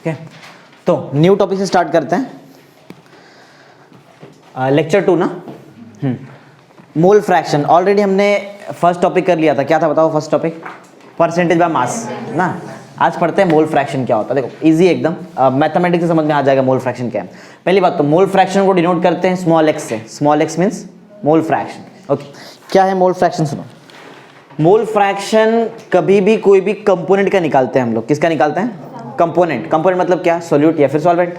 Okay, तो new topic से start करते हैं। लेक्चर 2 ना, मोल फ्रैक्शन। ऑलरेडी हमने फर्स्ट टॉपिक कर लिया था। क्या था बताओ first topic? Percentage by mass ना। आज पढ़ते हैं मोल फ्रैक्शन क्या होता है। देखो इजी एकदम, मैथमेटिक्स से समझ में आ जाएगा मोल फ्रैक्शन क्या है। पहली बात तो मोल फ्रैक्शन को डिनोट करते हैं स्मॉल एक्स से। Small x means mole fraction. Okay, क्या है मोल फ्रैक्शन? सुनो, मोल फ्रैक्शन कभी भी कोई भी कंपोनेंट का निकालते हैं हम लोग। किसका निकालते हैं? कंपोनेंट। कंपोनेंट मतलब क्या? सोल्यूट या फिर सॉल्वेंट।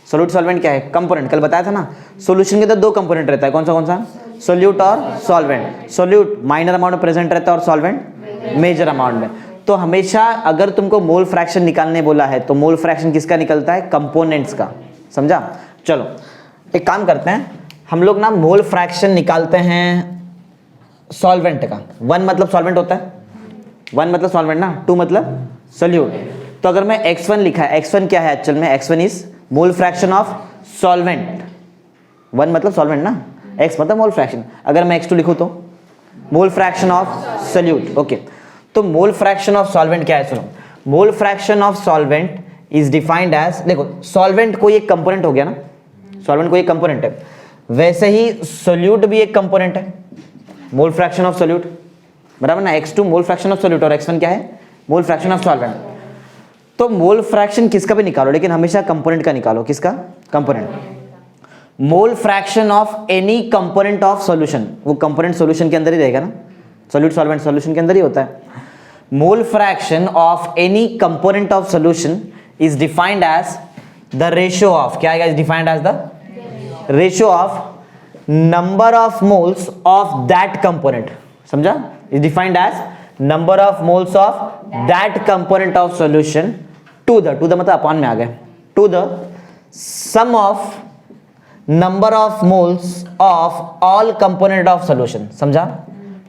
सोल्यूट सॉल्वेंट क्या है? कंपोनेंट। कल बताया था ना, सॉल्यूशन के अंदर दो कंपोनेंट रहता है। कौन सा? सोल्यूट और सॉल्वेंट। सोल्यूट माइनर अमाउंट में प्रेजेंट रहता है और सॉल्वेंट मेजर अमाउंट में। तो हमेशा अगर तुमको मोल फ्रैक्शन निकालने बोला है तो मोल फ्रैक्शन किसका निकलता है? कंपोनेंट्स का। समझा? चलो एक काम करते हैं, हम लोग ना मोल फ्रैक्शन निकालते हैं सॉल्वेंट का। 1 मतलब सॉल्वेंट होता है, 1 मतलब सॉल्वेंट ना, 2 मतलब सोल्यूट। तो अगर मैं x1 लिखा है, x1 क्या है एक्चुअल में? x1 is mole fraction of solvent. 1 मतलब सॉल्वेंट ना, x मतलब मोल फ्रैक्शन। अगर मैं x2 लिखूं तो mole fraction of solute. Okay, तो मोल फ्रैक्शन ऑफ सॉल्वेंट क्या है? सुनो, mole fraction of solvent is defined as, देखो सॉल्वेंट कोई एक कंपोनेंट हो गया ना, सॉल्वेंट कोई एक कंपोनेंट है, वैसे ही सोल्यूट भी एक कंपोनेंट है। मोल फ्रैक्शन ऑफ सोल्यूट बराबर ना, x2 mole fraction of solute और x1 क्या है? Mole fraction of solvent. तो मोल फ्रैक्शन किसका भी निकालो, लेकिन हमेशा कंपोनेंट का निकालो। किसका? Component. Mole fraction of any component of solution, वो कंपोनेंट सॉल्यूशन के अंदर ही रहेगा ना, सोल्यूट सॉल्वेंट सॉल्यूशन के अंदर ही होता है। Mole fraction of any component of solution is defined as the ratio of, क्या आएगा? Is defined as the ratio of number of moles of that component. समझा? Is defined as number of moles of that component of solution to the मतलब upon में आ गए, to the sum of number of moles of all component of solution. समझा?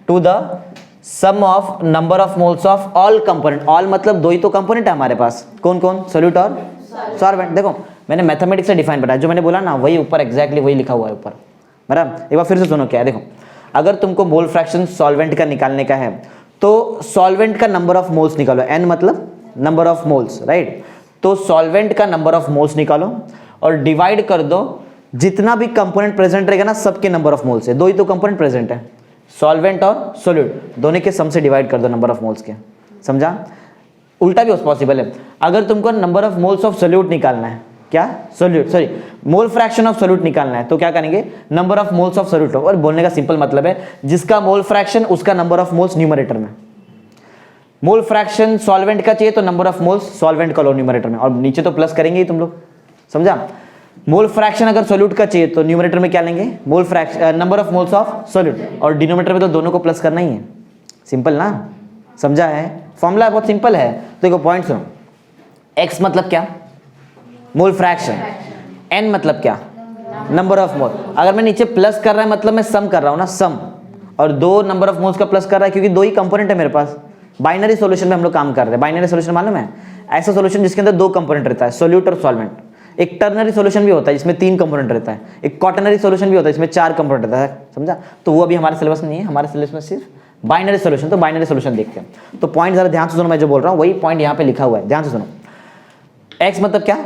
To the sum of number of moles of all component. All मतलब दो ही तो component है हमारे पास, कौन कौन? सोल्यूट और सॉल्वेंट। देखो मैंने मैथमेटिक्स से डिफाइन बनाया, जो मैंने बोला ना वही ऊपर एग्जैक्टली वही लिखा हुआ है ऊपर। बराबर? एक बार फिर से सुनो क्या है। देखो अगर तुमको मोल फ्रैक्शन सॉल्वेंट का निकालने का है तो सॉल्वेंट का नंबर ऑफ मोल्स निकालो। n मतलब नंबर ऑफ मोल्स, राइट? तो सॉल्वेंट का नंबर ऑफ मोल्स निकालो और डिवाइड कर दो जितना भी कंपोनेंट प्रेजेंट रहेगा ना, सबके नंबर ऑफ मोल्स है। दो ही तो कंपोनेंट प्रेजेंट है, सॉल्वेंट और सोल्यूट, दोनों के सम से डिवाइड कर दो नंबर ऑफ मोल्स के। समझा? उल्टा भी पॉसिबल है। अगर तुमको number of moles of solute निकालना है, क्या? Solute, sorry, mole fraction of solute निकालना है, तो क्या करेंगे? Number of moles of solute. और बोलने का सिंपल मतलब है जिसका मोल फ्रैक्शन उसका नंबर ऑफ मोल्स न्यूमरेटर में। मोल फ्रैक्शन सॉल्वेंट का चाहिए तो नंबर ऑफ मोल्स सॉल्वेंट का लो न्यूमरेटर में, और नीचे तो प्लस करेंगे ही तुम लोग। समझा? मोल फ्रैक्शन अगर सोल्यूट का चाहिए तो न्यूमरेटर में क्या लेंगे? Mole fraction number of moles of solute, और डिनोमिनेटर में तो दोनों को प्लस करना ही है। सिंपल ना? समझा है? फॉर्मूला बहुत सिंपल है। तो देखो पॉइंट सुनो, x मतलब क्या? Mole fraction. n मतलब क्या? Number of mole. अगर मैं नीचे प्लस कर रहा है मतलब मैं सम कर रहा हूं ना, सम, और दो नंबर ऑफ मोल्स का प्लस कर रहा है क्योंकि दो ही कंपोनेंट है मेरे पास। बाइनरी सॉल्यूशन में हम लोग काम कर रहे हैं। बाइनरी सॉल्यूशन मालूम है? ऐसा सॉल्यूशन जिसके अंदर दो कंपोनेंट रहता है, सोल्यूट और सॉल्वेंट। एक टर्नरी सॉल्यूशन भी होता है जिसमें 3 कंपोनेंट रहता है, एक क्वाटरनरी सॉल्यूशन भी होता है जिसमें 4 कंपोनेंट रहता है। समझा? तो वो अभी हमारे सिलेबस में नहीं है, हमारे सिलेबस में सिर्फ बाइनरी सॉल्यूशन। तो बाइनरी सॉल्यूशन देखते हैं। तो पॉइंट जरा ध्यान से सुनो, मैं जो बोल रहा हूँ वही पॉइंट यहाँ पे लिखा हुआ है, ध्यान से सुनो। x मतलब क्या?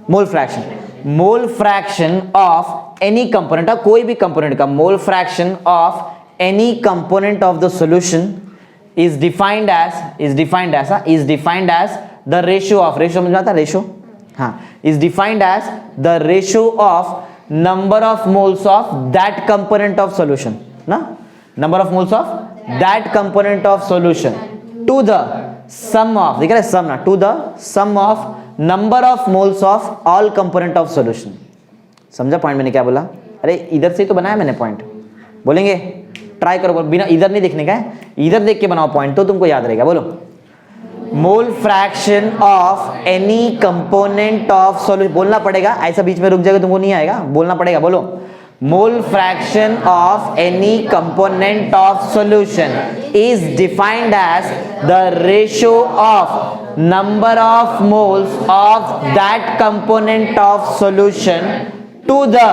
Mole fraction. Mole fraction of any component, कोई भी कंपोनेंट का mole fraction of any component of the solution is defined as the ratio of, ratio समझ में आता है? रेशियो, हाँ, is defined as the ratio of number of moles of that component of solution ना, number of moles of that component of solution to the sum of, देख रहे sum ना, to the sum of number of moles of all component of solution। समझा point मैंने क्या बोला? अरे इधर से ही तो बनाया मैंने पॉइंट, बोलेंगे? ट्राई करो, बिना इधर नहीं देखने का है, इधर देख के बनाओ पॉइंट तो तुमको याद रहेगा। बोलो, mole fraction of any component of solution. बोलना पड़ेगा, ऐसा बीच में रुक जाएगा तुमको नहीं आएगा, बोलना पड़ेगा। बोलो, mole fraction of any component of solution is defined as the ratio of number of moles of that component of solution to the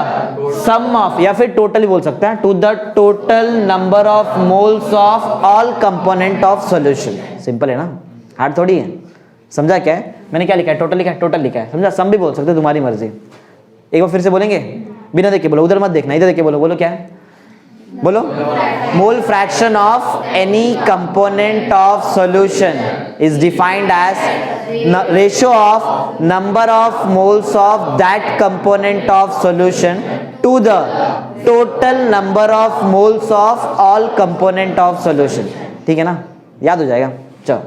sum of, या फिर टोटल बोल सकते हैं, to the total number of moles of all component of solution. Simple है ना, hard थोड़ी है. समझा क्या है मैंने, क्या लिखा है, टोटल लिखा है, टोटल लिखा है. समझा, सम भी बोल सकते हो, तुम्हारी मर्जी. एक बार फिर से बोलेंगे, बिना देख के बोलो, उधर मत देखना, इधर देख के बोलो. बोलो क्या है, बोलो. Mole fraction of any component of solution is defined as ratio of number of moles of that component of solution to the total number of moles of all component of solution. ठीक है ना, याद हो जाएगा. चलो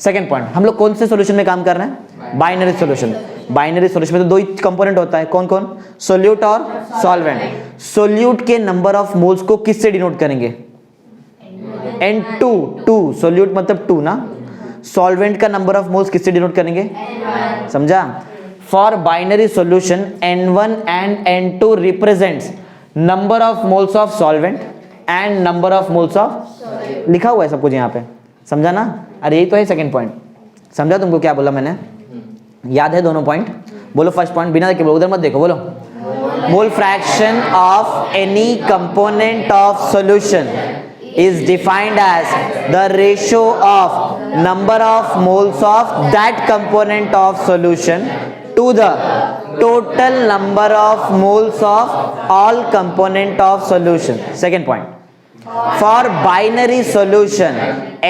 second point, हम लोग कौन से सॉल्यूशन में काम कर रहे हैं, बाइनरी सॉल्यूशन. बाइनरी सॉल्यूशन में तो दो ही कंपोनेंट होता है, कौन कौन, सोल्यूट और सॉल्वेंट. सोल्यूट के नंबर ऑफ मोल्स को किससे डिनोट करेंगे, N2. टू सोल्यूट मतलब 2 ना. सॉल्वेंट का नंबर ऑफ मोल्स किससे डिनोट करेंगे, समझा. For binary solution N1 and N2 represents number of moles of solvent and number of moles of, लिखा हुआ है सब कुछ यहाँ पे, समझा ना. अरे यही तो है सेकंड पॉइंट. समझा तुमको क्या बोला मैंने, याद है दोनों पॉइंट. बोलो फर्स्ट पॉइंट, बिना देखे बोलो, उधर मत देखो, बोलो. Mole fraction of any component of solution is defined as the ratio of number of moles of that component of solution to the total number of moles of all component of solution. Second point, for binary solution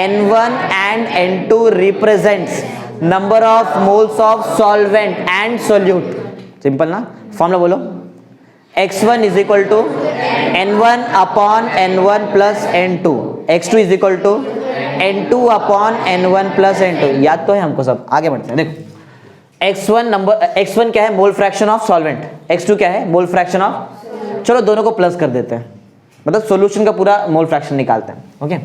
N1 and N2 represents number of moles of solvent and solute. Simple ना, formula बोलो. x1 is equal to n1 upon n1 plus n2, x2 is equal to n2 upon n1 plus n2. याद तो है हमको सब. आगे बढ़ते हैं. देखो x1 नंबर, x1 क्या है, mole fraction of solvent, x2 क्या है, मोल फ्रैक्शन ऑफ, चलो दोनों को प्लस कर देते हैं, मतलब सॉल्यूशन का पूरा मोल फ्रैक्शन निकालते हैं. ओके,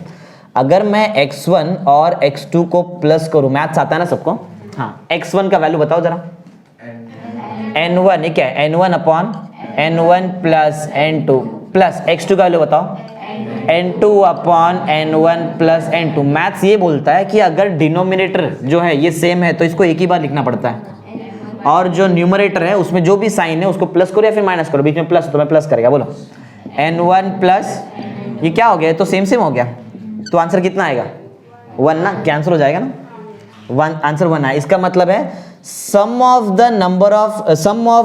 अगर मैं x1 और x2 को प्लस करूं, मैथ्स आता है ना सबको. हाँ, x1 का वैल्यू बताओ जरा. n1 ये क्या है, n1 upon n1 plus n2 plus x2 का वैल्यू बताओ, n2 upon n1 plus n2. Maths ये बोलता है कि अगर डिनोमिनेटर जो है ये सेम है तो इसको एक ही बार लिखना पड़ता है, और जो न्यूमरेटर है उसमें जो भी साइन है उसको प्लस करो या फिर माइनस करो, बीच में प्लस तो मैं प्लस करेगा. बोलो n1 प्लस, ये क्या हो गया, तो सेम सेम हो गया, तो आंसर कितना आएगा, 1 ना, कैंसिल हो जाएगा ना, 1, आंसर 1 है. इसका मतलब है sum of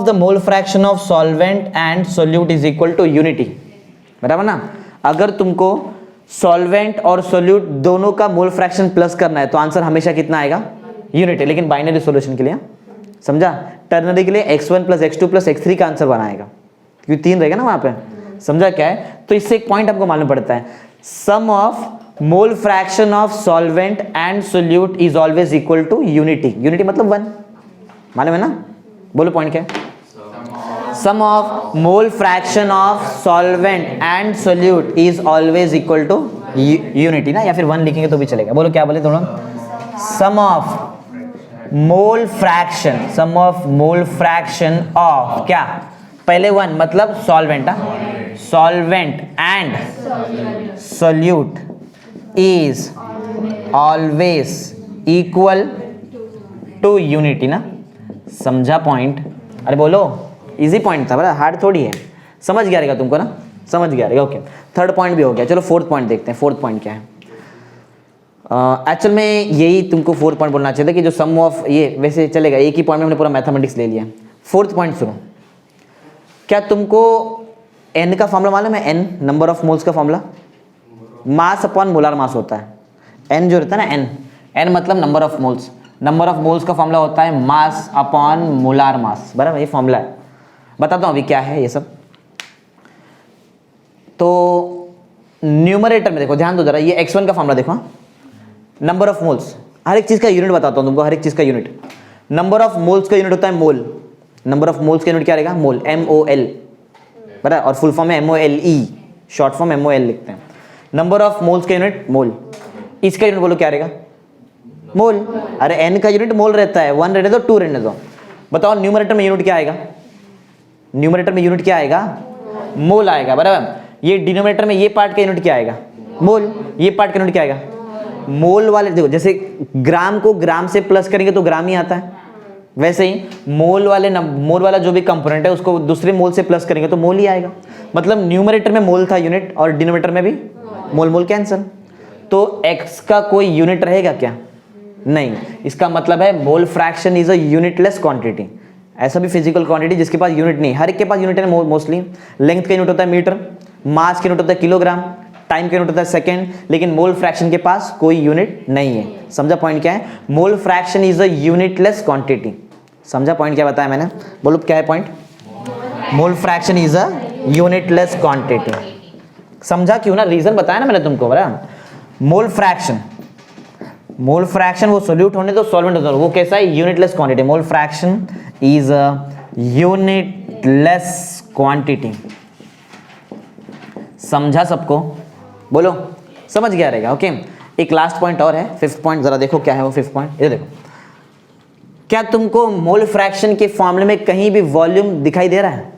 the mole fraction of solvent and solute is equal to unity. बराबर ना. अगर तुमको सॉल्वेंट और सोल्यूट दोनों का मोल फ्रैक्शन प्लस करना है तो आंसर हमेशा कितना आएगा, यूनिटी. लेकिन बाइनरी सॉल्यूशन के लिए, समझा, टर्नरी के लिए x1 plus x2 plus x3 का आंसर बनाएगा, क्योंकि 3 रहेगा ना वहां पे. समझा क्या है. तो इससे एक पॉइंट हमको मालूम पड़ता है, sum of mole fraction of solvent and solute is always equal to unity. Unity मतलब 1, मालूम है ना. बोलो पॉइंट क्या है, sum of mole fraction of solvent and solute is always equal to unity ना, या फिर 1 लिखेंगे तो भी चलेगा. बोलो क्या बोले तुम लोग, sum of mole fraction, sum of mole fraction of क्या, पहले 1 मतलब solvent, solvent and solute is always equal to unity ना. समझा पॉइंट. अरे बोलो, इजी पॉइंट था, बड़ा हार्ड थोड़ी है. समझ गया रहेगा तुमको ना, समझ गया रहेगा. ओके, थर्ड पॉइंट भी हो गया. चलो फोर्थ पॉइंट देखते हैं. फोर्थ पॉइंट क्या है, एक्चुअल में यही तुमको फोर्थ पॉइंट बोलना चाहिए था कि जो सम ऑफ, ये वैसे चलेगा, एक ही पॉइंट में हमने पूरा मैथमेटिक्स ले लिया. फोर्थ पॉइंट सुनो, क्या तुमको n का फॉर्मूला मालूम है, n नंबर ऑफ मोल्स का formula, mass upon molar mass होता है. n जो रहता है ना, n मतलब number of moles, number of moles का फॉर्मूला होता है मास अपॉन मोलार मास. बराबर, ये फॉर्मूला है. बताता हूँ अभी क्या है ये सब. तो न्यूमरेटर में देखो, ध्यान दो जरा, ये x1 का फॉर्मूला देखो, नंबर ऑफ मोल्स, हर एक चीज का यूनिट बताता हूँ तुमको, हर एक चीज का यूनिट. नंबर ऑफ मोल्स का यूनिट होता है मोल. नंबर ऑफ मोल्स का यूनिट क्या रहेगा, मोल, MOL. बराबर, और फुल फॉर्म है MOLE, शॉर्ट फॉर्म MOL लिखते हैं. नंबर ऑफ मोल्स का यूनिट मोल. इसका यूनिट बोलो क्या रहेगा, मोल. अरे n का यूनिट मोल रहता है, 1 रहने दो, 2 रहने दो. बताओ न्यूमरेटर में यूनिट क्या आएगा, न्यूमरेटर में यूनिट क्या आएगा, मोल आएगा, बराबर। ये डिनोमिनेटर में ये पार्ट का यूनिट क्या आएगा? मोल। ये पार्ट का यूनिट क्या आएगा? मोल वाले, देखो जैसे ग्राम को ग्राम से प्लस करेंगे तो ग्राम ही आता है, वैसे ही मोल वाला जो भी कंपोनेंट है उसको दूसरे मोल से प्लस करेंगे तो मोल ही आएगा। मतलब न्यूमरेटर में मोल था यूनिट और डिनोमिनेटर में भी मोल, मोल कैंसिल। तो x का कोई यूनिट रहेगा क्या? नहीं। इसका मतलब है mole fraction is a unitless quantity. ऐसा भी फिजिकल क्वांटिटी जिसके पास यूनिट नहीं, हर एक के पास यूनिट है मोस्टली। लेंथ का यूनिट होता है मीटर, मास का यूनिट होता है किलोग्राम, टाइम का यूनिट होता है सेकेंड, लेकिन मोल फ्रैक्शन के पास कोई यूनिट नहीं है। समझा पॉइंट क्या है? Mole fraction is a unitless quantity. समझा पॉइंट क्या बताया मैंने? बोलो क्या है point? Mole fraction is a unitless quantity. समझा क्यों ना? रीजन बताया ना मैंने तुमको, बराबर। मोल फ्रैक्शन वो सोल्यूट होने तो सॉल्वेंट होता है, वो कैसा है? Unitless quantity. Mole fraction is a unitless quantity. समझा सबको? बोलो समझ गया रहेगा। ओके, एक लास्ट पॉइंट और है, फिफ्थ पॉइंट। जरा देखो क्या है वो फिफ्थ पॉइंट, ये देखो। क्या तुमको मोल फ्रैक्शन के फॉर्मूले में कहीं भी वॉल्यूम दिखाई दे रहा है?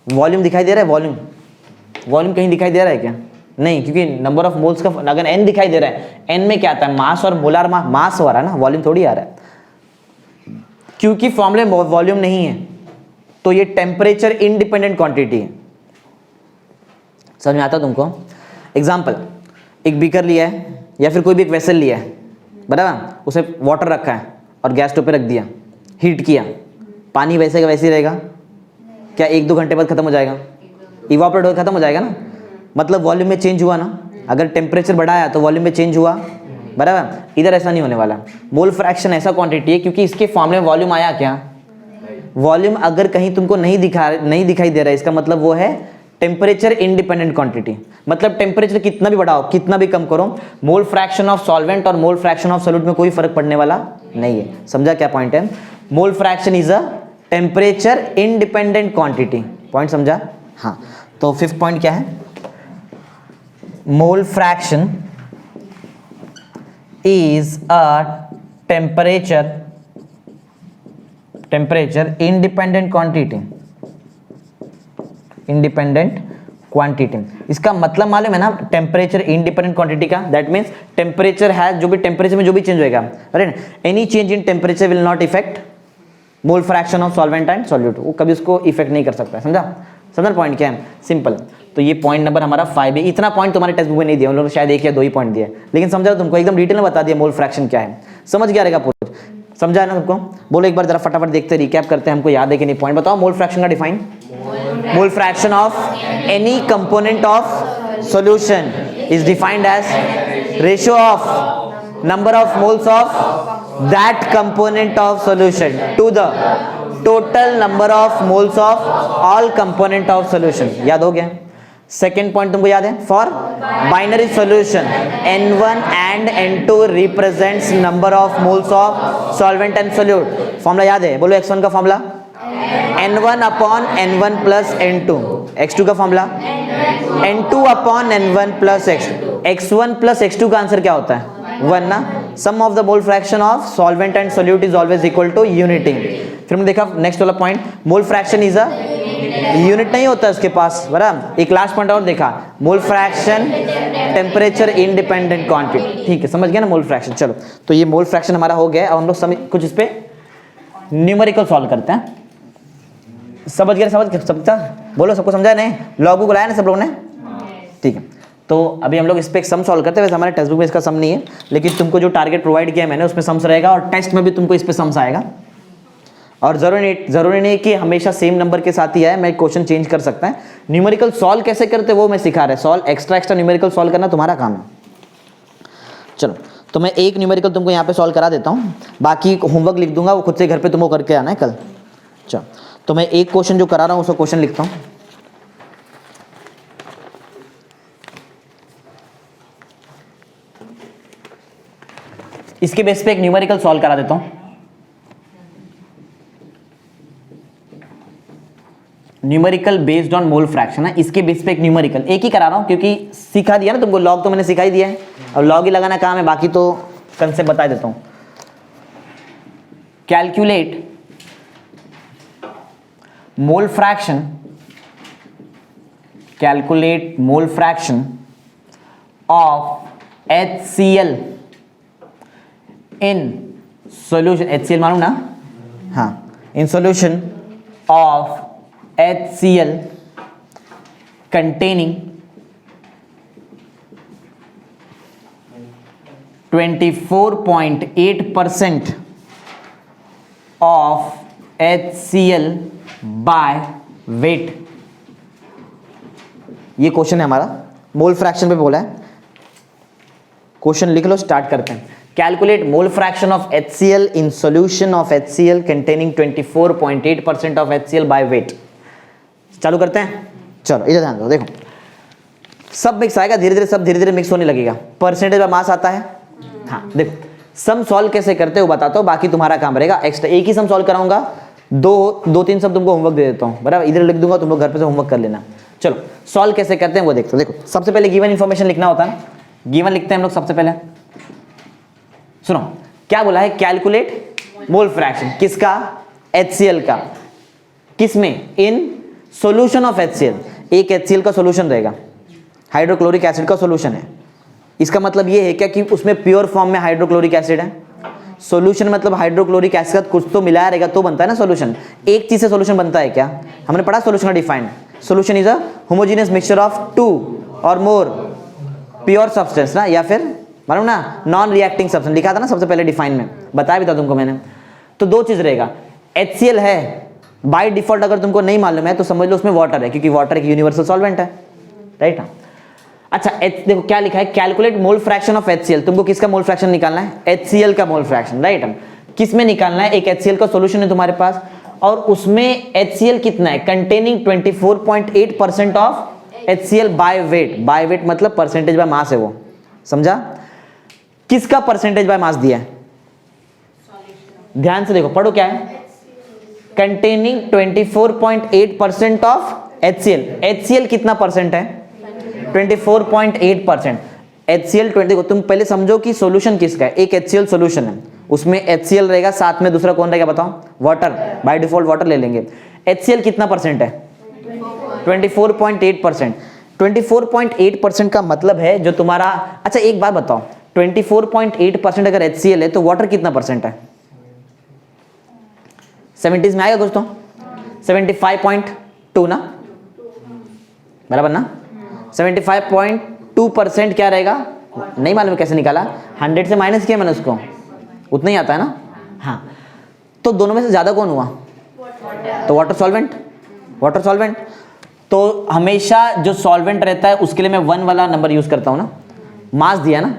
वॉल्यूम दिखाई दे रहा है? वॉल्यूम कहीं दिखाई दे रहा है क्या? नहीं, क्योंकि नंबर ऑफ मोल्स का अगर n दिखाई दे रहा है, n में क्या आता है? मास और मोलार मास हो रहा है ना, वॉल्यूम थोड़ी आ रहा है। क्योंकि फॉर्मूले में वॉल्यूम नहीं है तो ये टेम्परेचर इंडिपेंडेंट क्वांटिटी है। समझ में आता तुमको? एग्जाम्पल, एक बीकर लिया है या फिर कोई भी एक वेसल लिया है, बराबर, उसे वाटर रखा है और गैस स्टोव पे रख दिया, हीट किया, पानी वैसे का वैसे ही रहेगा क्या? 1-2 घंटे बाद खत्म हो जाएगा, इवापोरेट होकर खत्म हो जाएगा ना। मतलब वॉल्यूम में चेंज हुआ ना, अगर टेम्परेचर बढ़ाया तो वॉल्यूम में चेंज हुआ, बराबर। इधर ऐसा नहीं होने वाला। मोल फ्रैक्शन ऐसा क्वांटिटी है क्योंकि इसके फॉर्मूले में वॉल्यूम आया क्या? वॉल्यूम अगर कहीं तुमको नहीं दिखाई दे रहा है, इसका मतलब वो है टेम्परेचर इंडिपेंडेंट क्वांटिटी। मतलब टेम्परेचर कितना भी बढ़ाओ, कितना भी कम करो, मोल फ्रैक्शन ऑफ सॉल्वेंट और मोल फ्रैक्शन ऑफ सॉल्यूट में कोई फर्क पड़ने वाला नहीं है। समझा क्या पॉइंट है? Mole fraction is a temperature independent quantity. Point समझा? हाँ। तो फिफ्थ पॉइंट क्या है? Mole fraction is a temperature independent quantity. इसका मतलब मालूम है ना टेम्परेचर इंडिपेंडेंट क्वांटिटी का? दैट मींस टेम्परेचर है, जो भी टेम्परेचर में जो भी चेंज होएगा, right, any change in temperature will not effect mole fraction of solvent and solute. वो कभी उसको इफेक्ट नहीं कर सकता। समझा पॉइंट क्या है? सिंपल। तो ये पॉइंट नंबर हमारा 5 है। इतना पॉइंट तुम्हारे टेक्स्ट बुक में नहीं दिया, उन लोगों ने शायद 1 या 2 ही पॉइंट दिए, लेकिन समझा तुमको एकदम डिटेल में बता दिया मोल फ्रैक्शन क्या है। समझ गया रहेगा पूरा? समझा है ना तुमको? बोलो एक बार जरा फटाफट देखते, रिकैप करते हैं, हमको याद है कि नहीं? पॉइंट बताओ मोल फ्रैक्शन का define. Mole fraction of any component of solution is defined as ratio of number of moles of that component of solution to the total number of moles of all component of solution. याद हो गया? Second point तुमको याद है? For binary solution n1 and n2 represents number of moles of solvent and solute. Formula याद है? बोलो x1 का formula n1 upon n1 plus n2, x2 का formula n2 upon n1 plus x2। x1 plus x2 का answer क्या होता है? 1 ना। Sum of the mole fraction of solvent and solute is always equal to unity. फिर हमने देखा next वाला point, mole fraction is a unit नहीं होता इसके पास, बराबर। एक लास्ट पॉइंट और देखा, mole fraction temperature independent quantity. ठीक है, समझ गया ना मोल फ्रैक्शन? चलो, तो ये मोल फ्रैक्शन हमारा हो गया। अब हम लोग कुछ इस पे न्यूमेरिकल सॉल्व करते हैं। समझ गया? समझता? बोलो सबको समझा नहीं? लॉग बुक लाया ना सब लोगों ने? ठीक है, तो अभी हम लोग इस पे एक सम सॉल्व करते हैं। वैसे हमारे टेक्स्ट बुक में इसका सम नहीं है, लेकिन तुमको जो टारगेट प्रोवाइड किया है मैंने उसमें सम्स रहेगा, और टेस्ट में भी तुमको इस पे सम्स आएगा। और जरूरी नहीं कि हमेशा सेम नंबर के साथ ही आए, मैं क्वेश्चन चेंज कर सकता है। न्यूमेरिकल सॉल्व कैसे करते वो मैं सिखा रहा है। सॉल्व एक्स्ट्रा न्यूमेरिकल सॉल्व करना तुम्हारा काम है। चलो, तो मैं एक न्यूमेरिकल तुमको यहाँ पे सॉल्व करा देता हूँ, बाकी होमवर्क लिख दूंगा, वो खुद से घर पे तुमको करके आना है कल। चलो, तो मैं एक क्वेश्चन जो करा रहा हूँ उसका क्वेश्चन लिखता हूँ। इसके बेस पे एक न्यूमेरिकल सॉल्व करा देता हूँ। Numerical based on mole fraction है, इसके बेस पे एक न्यूमेरिकल एक ही करा रहा हूं क्योंकि सिखा दिया ना तुमको, लॉग तो मैंने सिखा ही दिया है, अब लॉग ही लगाना काम है, बाकी तो कंसेप्ट बता देता हूं। Calculate mole fraction calculate mole fraction of HCl in solution, HCl मालूम ना, हाँ, in solution of HCl containing 24.8% of HCl by weight। ये क्वेश्चन है हमारा, मोल फ्रैक्शन पे बोला है, क्वेश्चन लिख लो, स्टार्ट करते हैं। Calculate mole fraction of HCl in solution of HCl containing 24.8% of HCl by weight। चालू करते हैं, चलो इधर ध्यान दो, देखो सब मिक्स आएगा, धीरे धीरे सब धीरे धीरे मिक्स होने लगेगा। परसेंटेज बाय मास आता है, हाँ देखो सम सॉल्व कैसे करते हो बताता हूँ, बाकी तुम्हारा काम रहेगा एक्स्ट्रा। एक ही सम सॉल्व कराऊंगा, दो तीन सब तुमको होमवर्क दे देता हूँ, बराबर, इधर लिख दूंगा, तुम लोग घर पे से होमवर्क कर लेना। चलो सॉल्व कैसे करते हैं वो देखते हो। देखो सबसे पहले गिवन इन्फॉर्मेशन लिखना होता है, गिवन लिखते हैं हम लोग सबसे पहले। सुनो क्या बोला है, कैलकुलेट मोल फ्रैक्शन, किसका, HCl का, किसमें, इन सॉल्यूशन ऑफ HCl। एक HCl का सॉल्यूशन रहेगा, हाइड्रोक्लोरिक एसिड का सॉल्यूशन है। इसका मतलब ये है क्या कि उसमें प्योर फॉर्म में हाइड्रोक्लोरिक एसिड है। सॉल्यूशन मतलब हाइड्रोक्लोरिक एसिड कुछ तो मिलाया रहेगा तो बनता है ना सॉल्यूशन। एक चीज से सॉल्यूशन बनता है क्या, हमने पढ़ा सॉल्यूशन का defined, solution is a homogeneous mixture of 2 और मोर प्योर सब्सटेंस ना, या फिर मालूम ना नॉन रिएक्टिंग सब्सटेंस, लिखा था ना सबसे पहले डिफाइन में, बताया भी था तुमको मैंने। तो दो चीज रहेगा, HCl है बाय डिफॉल्ट, अगर तुमको नहीं मालूम है तो समझ लो उसमें वाटर है, क्योंकि वाटर एक यूनिवर्सल सॉल्वेंट है, राइट ना। अच्छा देखो क्या लिखा है, calculate mole fraction of HCl। तुमको किसका मोल फ्रैक्शन निकालना है, HCl का मोल फ्रैक्शन, राइट। किस में निकालना है, एक HCl का सॉल्यूशन है तुम्हारे पास और उसमें HCl कितना है, containing 24.8% of HCl by weight. By weight मतलब परसेंटेज बाय मास है वो, समझा। किसका परसेंटेज बाय मास दिया है, ध्यान से देखो, पढ़ो क्या है, कंटेनिंग 24.8% ऑफ HCl। HCl कितना परसेंट है, 24.8%। HCl 20 को तुम पहले समझो कि सॉल्यूशन किसका है, एक HCl सॉल्यूशन है, उसमें HCl रहेगा, साथ में दूसरा कौन रहेगा बताओ, वाटर, बाय डिफॉल्ट वाटर ले लेंगे। HCl कितना परसेंट है, 24.8%। 24.8% का मतलब है जो तुम्हारा, अच्छा एक बात बताओ, 24.8% अगर HCl है तो वाटर कितना परसेंट है, 70s में आएगा कुछ तो, 75.2 ना, बराबर ना। 75.2% क्या रहेगा, नहीं मालूम कैसे निकाला, 100 से माइनस किया मैंने उसको, उतना ही आता है ना, हाँ। तो दोनों में से ज्यादा कौन हुआ, तो वाटर सॉल्वेंट, वाटर सॉल्वेंट। तो हमेशा जो सॉल्वेंट रहता है उसके लिए मैं 1 वाला नंबर यूज करता हूं ना। मास दिया ना,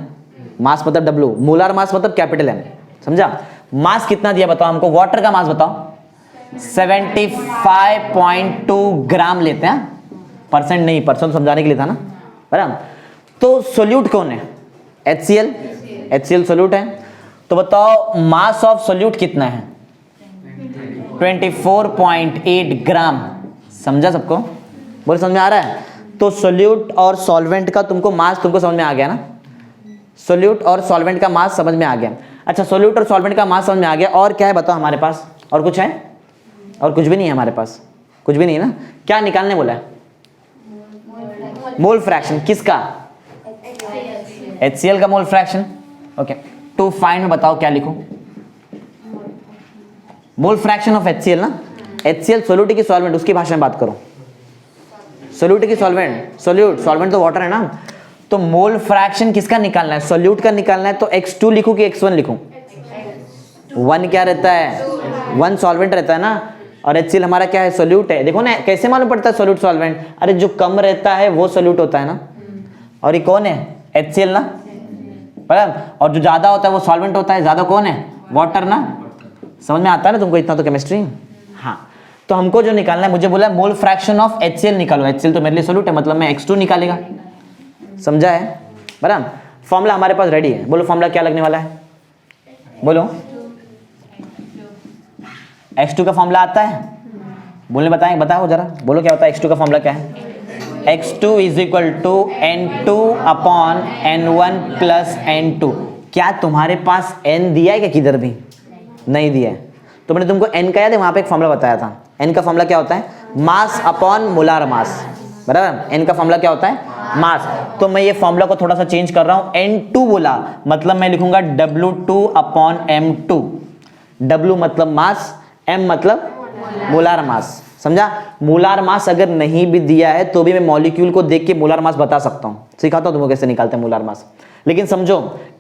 मास मतलब W, मोलार मास मतलब कैपिटल M, समझा। मास कितना दिया बताओ हमको, वाटर का मास बताओ, 75.2 ग्राम लेते हैं, परसेंट नहीं, परसेंट समझाने के लिए था ना, बराबर। तो सोल्यूट कौन है, HCl, HCl सोल्यूट है। तो बताओ मास ऑफ सोल्यूट कितना है, 24.8 ग्राम, समझा सबको, बोले समझ में आ रहा है। तो सोल्यूट और सॉल्वेंट का तुमको मास तुमको समझ में आ गया ना, सोल्यूट और सॉल्वेंट का मास समझ में आ गया। अच्छा सोल्यूट और सॉल्वेंट का मास समझ में आ गया, और क्या है बताओ हमारे पास, और कुछ है, और कुछ भी नहीं है हमारे पास, कुछ भी नहीं है ना। क्या निकालने बोला है, मोल फ्रैक्शन, किसका, HCl का mole fraction, okay. To find में बताओ क्या लिखूं, मोल फ्रैक्शन ऑफ HCl ना, HCl सोल्यूट की सॉल्वेंट, उसकी भाषा में बात करो, सोल्यूट की सॉल्वेंट, सोल्यूट सॉल्वेंट तो वाटर है ना। तो मोल फ्रैक्शन किसका निकालना है, सोल्यूट का निकालना है, तो X2 लिखूं कि X1 लिखूं, 1 क्या रहता है, 1 सॉल्वेंट रहता है ना, और HCl हमारा क्या है, सोल्यूट है। देखो ना कैसे मालूम पड़ता है सोल्यूट सॉल्वेंट, अरे जो कम रहता है वो सोल्यूट होता है ना, और ये कौन है, HCl ना, बराबर। और जो ज्यादा होता है वो सॉल्वेंट होता है, ज्यादा कौन है, वाटर ना। समझ में आता है ना तुमको, इतना तो केमिस्ट्री, हाँ। तो हमको जो निकालना है, मुझे बोला मोल फ्रैक्शन ऑफ HCl निकालो, HCl तो मेरे लिए सोल्यूट है, मतलब मैं X2 निकालेगा, समझा है, बराबर। फॉर्मूला हमारे पास रेडी है, बोलो फॉर्मूला क्या लगने वाला है, बोलो। X2 का फॉर्मूला आता है, बोलने बताएं, बताओ जरा, बोलो क्या होता है X2 का फॉर्मूला, क्या है, X2 is equal to N2 upon N1 plus N2। क्या तुम्हारे पास N दिया है क्या, किधर भी नहीं दिया है। तो मैंने तुमको N का याद है, वहां पे एक फॉर्मूला बताया था, N का फॉर्मूला क्या होता है, मास अपॉन मोलार मास, बराबर। n का फॉर्मूला क्या होता है? मास। तो मैं ये फॉर्मूला को थोड़ा सा चेंज कर रहा हूं, n2 बोला मतलब मैं लिखूंगा W2 अपॉन M2। W मतलब मास, M मतलब मोलार मास, समझा? मोलार मास अगर नहीं भी दिया है तो भी मैं मॉलिक्यूल को देख के मोलार मास बता सकता हूं, सिखाता हूं तुमको कैसे निकालते हैं मोलार मास। लेकिन समझो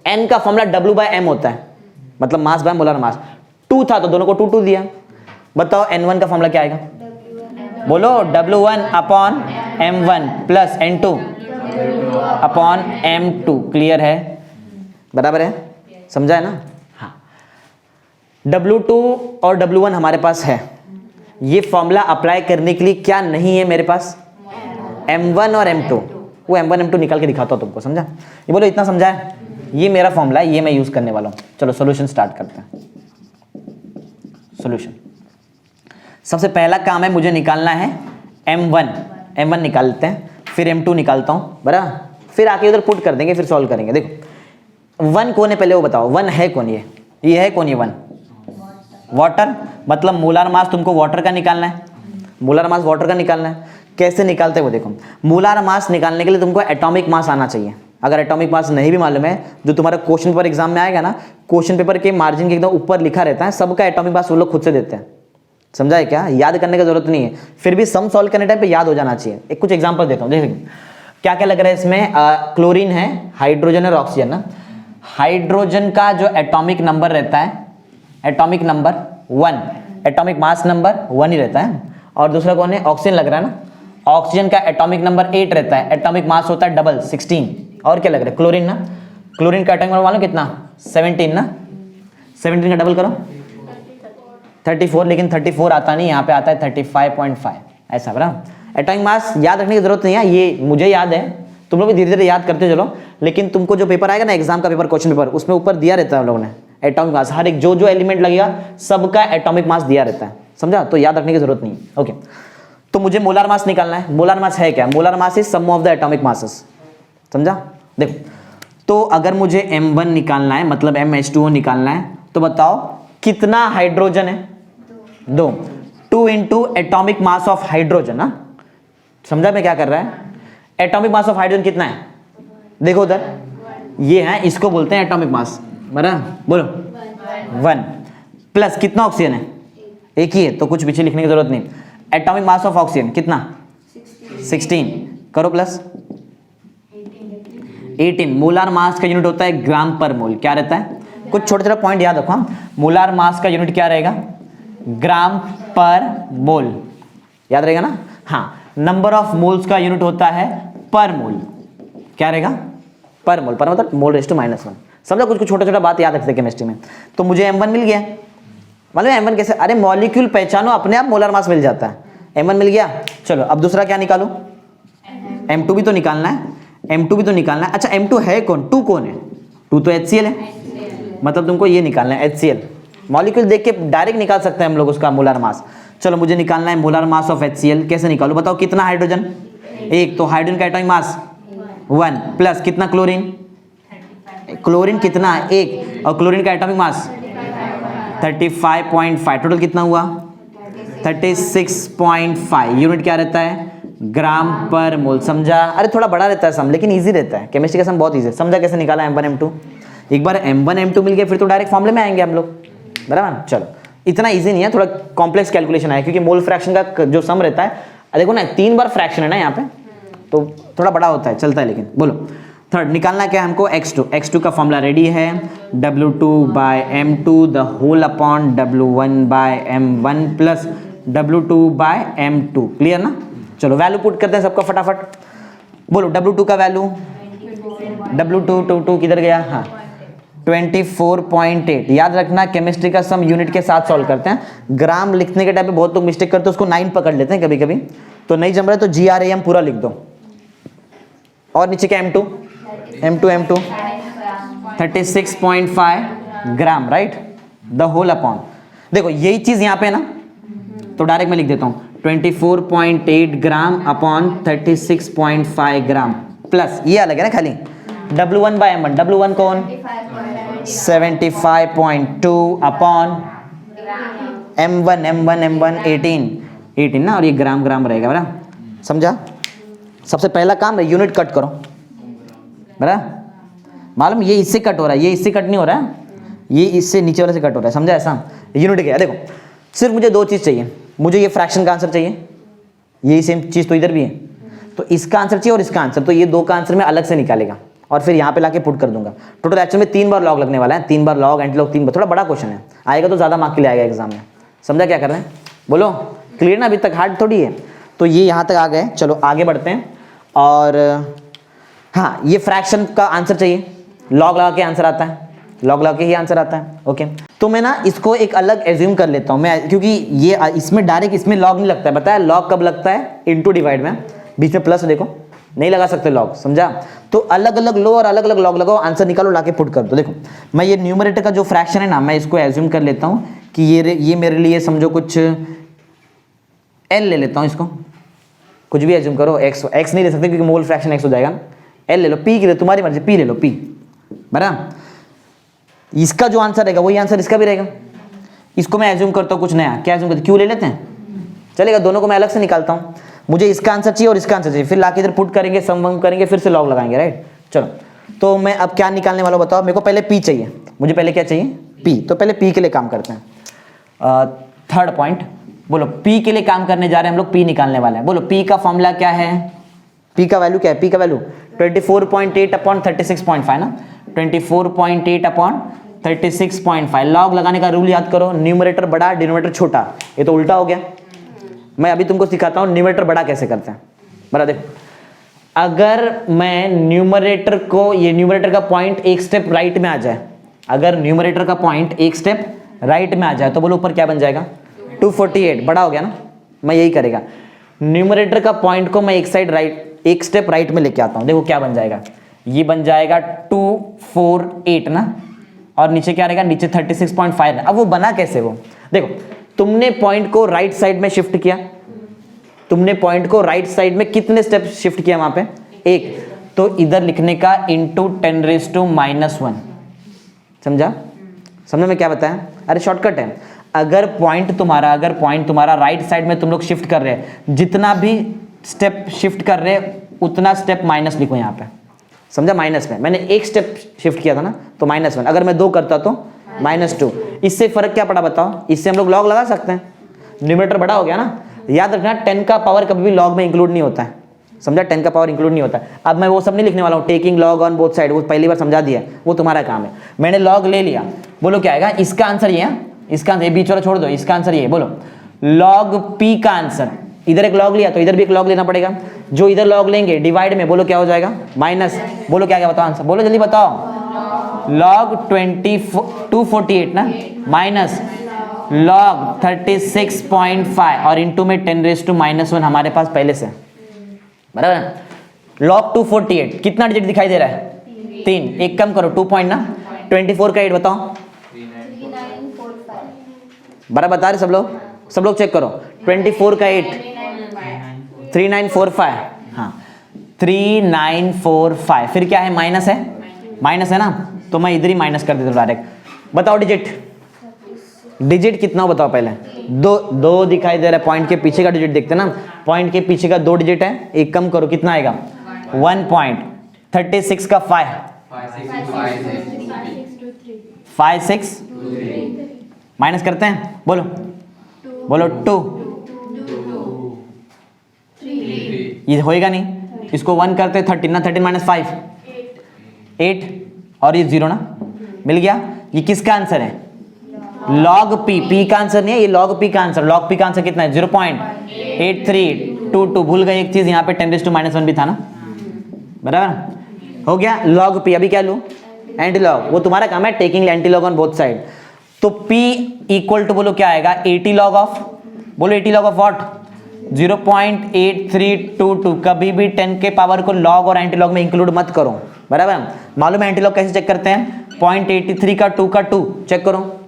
n का फॉर्मूला W/m होता है, मतलब मास बाय मोलार मास। 2 था तो दोनों को 2 दिया। बताओ n1 का फॉर्मूला क्या आएगा? बोलो W1 upon M1 plus N2 upon M2। Clear है? बराबर है? समझा है ना? हाँ। W2 और W1 हमारे पास है। ये फॉर्मूला अप्लाई करने के लिए क्या नहीं है मेरे पास? M1 और M2। वो M1 M2 निकाल के दिखाता हूं तुमको, समझा? ये बोलो इतना समझा है? ये मेरा फॉर्मूला है, ये मैं यूज करने वाला हूं। चलो सॉल्यूशन स्टार्ट करते हैं। सॉल्यूशन, सबसे पहला काम है मुझे निकालना है M1 निकाल लेते हैं, फिर M2 निकालता हूं, बराबर? फिर आके उधर पुट कर देंगे, फिर सॉल्व करेंगे। देखो 1 कौन है पहले वो बताओ। 1 है कौन? ये है कौन? ये 1 वाटर, मतलब मोलार मास तुमको वाटर का निकालना है। मोलार मास वाटर का निकालना है। कैसे निकालते हैं वो देखो। मोलार मास निकालने के लिए तुमको एटॉमिक मास आना चाहिए। अगर एटॉमिक मास नहीं भी मालूम है, जो तुम्हारा क्वेश्चन पेपर एग्जाम में आएगा ना, क्वेश्चन पेपर के मार्जिन के एकदम ऊपर लिखा रहता है सबका एटॉमिक मास वो लोग खुद से देते हैं। समझा है क्या? याद करने की जरूरत नहीं है, फिर भी सम सॉल्व करने टाइम पे याद हो जाना चाहिए। एक कुछ एग्जांपल देता हूं, देखिए क्या क्या लग रहा है इसमें। क्लोरीन है, हाइड्रोजन और ऑक्सीजन ना। हाइड्रोजन का जो एटॉमिक नंबर रहता है, atomic number 1, atomic mass number 1 ही रहता है। और दूसरा कौन है? ऑक्सीजन लग रहा है ना। ऑक्सीजन का एटॉमिक नंबर 8 रहता है, एटॉमिक मास होता है डबल 16। और क्या लग रहा है? क्लोरीन ना। क्लोरीन का एटॉमिक नंबर मालूम कितना? 17 ना। 17 का डबल करो 34, लेकिन 34 आता नहीं, यहाँ पे आता है 35.5 ऐसा। बराबर। एटॉमिक मास याद रखने की जरूरत नहीं है, ये मुझे याद है, तुम लोग भी धीरे धीरे याद करते चलो। लेकिन तुमको जो पेपर आएगा ना, एग्जाम का पेपर, क्वेश्चन पेपर, उसमें ऊपर दिया रहता है हम लोगों ने एटॉमिक मास। हर एक जो एलिमेंट लगेगा सबका एटॉमिक मास दिया रहता है, समझा? तो याद रखने की जरूरत नहीं है। ओके, तो मुझे मोलार मास निकालना है। मोलार मास है क्या? Molar mass is sum of the atomic masses, समझा? देखो, तो अगर मुझे M1 निकालना है, मतलब MH2O निकालना है, तो बताओ कितना हाइड्रोजन है? 2 into atomic mass of hydrogen ना। समझा मैं क्या कर रहा है? एटॉमिक मास ऑफ हाइड्रोजन कितना है? देखो उधर, ये है, इसको बोलते हैं एटॉमिक मास, बराबर? बोलो 1 प्लस कितना ऑक्सीजन है? एक ही है, तो कुछ पीछे लिखने की जरूरत नहीं। एटॉमिक मास ऑफ ऑक्सीजन कितना? 16 करो प्लस 18। मोलार मास का यूनिट होता है ग्राम पर मोल। क्या रहता है? कुछ छोटे छोटे पॉइंट याद रखो। मोलार मास का यूनिट क्या रहेगा? ग्राम पर मोल, याद रहेगा ना? हाँ। नंबर ऑफ मोल्स का यूनिट होता है पर मोल। क्या रहेगा? पर मोल, पर मतलब मोल रेज़ टू -1। समझा? कुछ कुछ छोटा छोटा बात याद रखते केमिस्ट्री में। तो मुझे M1 मिल गया। मालूम है M1 कैसे? अरे मॉलिक्यूल पहचानो, अपने आप मोलार मास मिल जाता है। M1 मिल गया। चलो अब दूसरा क्या निकालो? M2 भी तो निकालना है। M2 भी तो निकालना है। अच्छा M2 है कौन? 2 कौन है? 2 तो HCl है, मतलब तुमको ये निकालना है HCl। मॉलिक्यूल देख के डायरेक्ट निकाल सकते हैं हम लोग उसका मोलार मास। चलो मुझे निकालना है मोलार मास ऑफ HCl। कैसे निकालो? बताओ कितना हाइड्रोजन? 1, तो हाइड्रोजन का एटॉमिक मास 1 प्लस कितना क्लोरीन? क्लोरीन कितना? 1, और क्लोरीन का एटॉमिक मास 35.5। टोटल कितना हुआ? 36.5। यूनिट क्या रहता है? ग्राम पर मोल। समझा? अरे थोड़ा बड़ा रहता है सम, लेकिन इजी रहता है। केमिस्ट्री का सम बहुत इजी है। समझा कैसे निकाला M1 M2? एक बार M1 M2 मिल गया, फिर तो डायरेक्ट फॉर्मूले में आएंगे हम लोग, बराबर? चलो, इतना इजी नहीं है, थोड़ा कॉम्प्लेक्स कैलकुलेशन है, क्योंकि मोल फ्रैक्शन का जो सम रहता है, देखो ना 3 बार फ्रैक्शन है ना यहाँ पे, तो थोड़ा बड़ा होता है, चलता है। लेकिन बोलो थर्ड निकालना क्या है हमको? x2 का फॉर्मूला रेडी है, W2/M2 the whole upon W1/M1 plus W2/M2। Clear ना? चलो वैल्यू पुट करते हैं सबका फटाफट। बोलो W2 का वैल्यू, W2 किधर गया? हाँ 24.8। याद रखना केमिस्ट्री का सम यूनिट के साथ सॉल्व करते हैं। ग्राम लिखने के टाइम पे बहुत लोग मिस्टेक करते हैं, उसको 9 पकड़ लेते हैं कभी कभी, तो नहीं जम रहा है तो GRAM पूरा लिख दो। और नीचे क्या? M2 36.5 gram, right? The whole upon, देखो यही चीज यहाँ पे है ना, तो डायरेक्ट मैं लिख देता हूँ 24.8 ग्राम अपॉन 36.5 ग्राम प्लस ये अलग है ना खाली W1/M1। W1 कौन? 75.2 अपॉन M1 18 ना, और ये ग्राम रहेगा, बराबर? समझा? सबसे पहला काम है यूनिट कट करो, बराबर। मालूम ये इससे कट हो रहा है, ये इससे कट नहीं हो रहा है, ये इससे नीचे वाले से कट हो रहा है, समझा ऐसा। यूनिट क्या है, देखो सिर्फ मुझे दो चीज़ चाहिए, मुझे ये फ्रैक्शन का आंसर चाहिए, यही सेम चीज़ तो इधर भी है, तो इसका आंसर चाहिए और इसका आंसर, तो ये दो का आंसर मैं अलग से निकालेगा और फिर यहाँ पे लाके पुट कर दूंगा। टोटल एक्चुअल में 3 बार लॉग लगने वाला है, 3 बार लॉग एंटी लॉग 3 बार, थोड़ा बड़ा क्वेश्चन है, आएगा तो ज़्यादा मार्क के लिए आएगा एग्जाम में, समझा क्या कर रहे हैं, बोलो क्लियर ना, अभी तक हार्ड थोड़ी है। तो ये यहाँ तक आ गए, चलो आगे बढ़ते हैं। और हाँ, ये फ्रैक्शन का आंसर चाहिए, लॉग लगा के आंसर आता है, लॉग लगा के ही आंसर आता है, ओके। तो मैं ना इसको एक अलग एज्यूम कर लेता हूँ मैं, क्योंकि ये इसमें डायरेक्ट इसमें लॉग नहीं लगता है, बताया लॉग कब लगता है, इनटू डिवाइड में, बीच में प्लस देखो नहीं लगा सकते लॉग, समझा। तो अलग अलग लो और अलग अलग लॉग लगाओ, आंसर निकालो, लाके पुट कर दो। देखो मैं ये न्यूमरेटर का जो फ्रैक्शन है ना, मैं इसको एज्यूम कर लेता हूँ कि ये मेरे लिए समझो कुछ एल ले लेता हूँ, इसको कुछ भी एज्यूम करो, एक्स नहीं ले सकते क्योंकि मोल फ्रैक्शन एक्स हो जाएगा। एल ले लो, पी के लिए तुम्हारी मर्जी, पी ले लो, पी, बराबर। इसका जो आंसर रहेगा वही आंसर इसका भी रहेगा। इसको मैं एज्यूम करता हूँ कुछ नया, क्या एज्यूम करते, क्यों ले लेते हैं, चलेगा, दोनों को मैं अलग से निकालता हूँ। मुझे इसका आंसर चाहिए और इसका आंसर चाहिए, फिर लाके इधर पुट करेंगे, सम वम करेंगे, फिर से लॉग लगाएंगे, राइट। चलो तो मैं अब क्या निकालने वाला हूँ बताओ, मेरे को पहले पी चाहिए, मुझे पहले क्या चाहिए, पी। तो पहले पी के लिए काम करते हैं। थर्ड पॉइंट, बोलो पी के लिए काम करने जा रहे हैं हम लोग, पी निकालने वाले हैं। बोलो पी का फॉर्मूला क्या है, पी का वैल्यू क्या है, पी का वैल्यू 24.8 अपॉन 36.5 ना, 24.8 अपॉन 36.5। लॉग लगाने का रूल याद करो, न्यूमरेटर बड़ा डिनोमिनेटर छोटा, ये तो उल्टा हो गया। मैं अभी तुमको सिखाता हूँ न्यूमरेटर बड़ा कैसे करते हैं, बड़ा देखो। अगर मैं न्यूमरेटर को, ये न्यूमरेटर का पॉइंट एक स्टेप राइट में आ जाए, अगर न्यूमरेटर का पॉइंट एक स्टेप राइट में आ जाए तो बोलो ऊपर क्या बन जाएगा, 248, बड़ा हो गया ना। मैं यही करेगा, न्यूमरेटर का पॉइंट को मैं एक साइड राइट, एक स्टेप राइट में लेके आता हूं, देखो क्या बन जाएगा, ये बन जाएगा 248 ना, और नीचे क्या रहेगा, नीचे 36.5 है। अब वो बना कैसे, वो देखो, तुमने पॉइंट को राइट साइड में शिफ्ट किया, तुमने पॉइंट को राइट साइड में कितने स्टेप शिफ्ट किया वहां पे, एक, तो इधर लिखने का इंटू 10⁻⁻1, समझा, समझ में क्या बताया, अरे शॉर्टकट है। अगर पॉइंट तुम्हारा राइट साइड में तुम लोग शिफ्ट कर रहे हैं, जितना भी स्टेप शिफ्ट कर रहे हैं उतना स्टेप माइनस लिखो यहाँ पे, समझा, माइनस में। मैंने एक स्टेप शिफ्ट किया था ना, तो -1, अगर मैं 2 करता तो -2। इससे फर्क क्या पड़ा बताओ, इससे हम लोग लॉग लगा सकते हैं, न्यूमरेटर बड़ा हो गया ना। याद रखना 10 का पावर कभी भी लॉग में इंक्लूड नहीं होता है, समझा, 10 का पावर इंक्लूड नहीं होता है। अब मैं वो सब नहीं लिखने वाला हूँ, taking log on both side, वो पहली बार समझा दिया, वो तुम्हारा काम है। मैंने लॉग ले लिया, बोलो क्या आएगा, इसका आंसर ये है, इसका आंसर, ये बीच वाला छोड़ दो, इसका आंसर ये, बोलो लॉग पी का आंसर, इधर एक लॉग लिया तो इधर भी एक लॉग लेना पड़ेगा, जो इधर लॉग लेंगे डिवाइड में, बोलो क्या हो जाएगा, माइनस, बोलो क्या क्या बताओ आंसर, बोलो जल्दी बताओ, लॉग 248 ना, माइनस लॉग 36.5 और इंटू में 10⁻⁻1 हमारे पास पहले से, बराबर है। लॉग 248 कितना डिजिट दिखाई दे रहा है, 3, एक कम करो 2 पॉइंट ना, 24 का 8 बताओ, बराबर बता रहे सब लोग चेक करो, 24 का 8 3945, हाँ 3945, फिर क्या है, माइनस है ना, तो मैं इधर ही माइनस कर देता हूँ डायरेक्ट। बताओ डिजिट कितना हो बताओ पहले, 2 दिखाई दे रहा है, पॉइंट के पीछे का डिजिट देखते ना, पॉइंट के पीछे का 2 डिजिट है, एक कम करो कितना आएगा, 1 पॉइंट, 36 का 5 6 माइनस करते हैं, बोलो 2, ये होएगा नहीं, इसको 1 करते 13 ना, 13 माइनस 5 8 और ये 0 ना, मिल गया। ये किसका आंसर है, लॉग पी का आंसर नहीं है, ये लॉग पी का आंसर, लॉग पी का आंसर कितना है, 0.8322। भूल गए एक चीज, यहाँ पे 10⁻⁻1 भी था ना, बराबर हो गया। लॉग पी, अभी क्या लूँ, एंटी लॉग, वो तुम्हारा काम है, taking anti log on both side. तो P इक्वल टू बोलो क्या आएगा, 80 लॉग ऑफ, बोलो 80 लॉग ऑफ व्हाट, 0.8322। कभी भी 10 के पावर को लॉग और एंटी लॉग में इंक्लूड मत करो, बराबर। मालूम है एंटी लॉग कैसे चेक करते हैं, 0.83 का 2 चेक करो,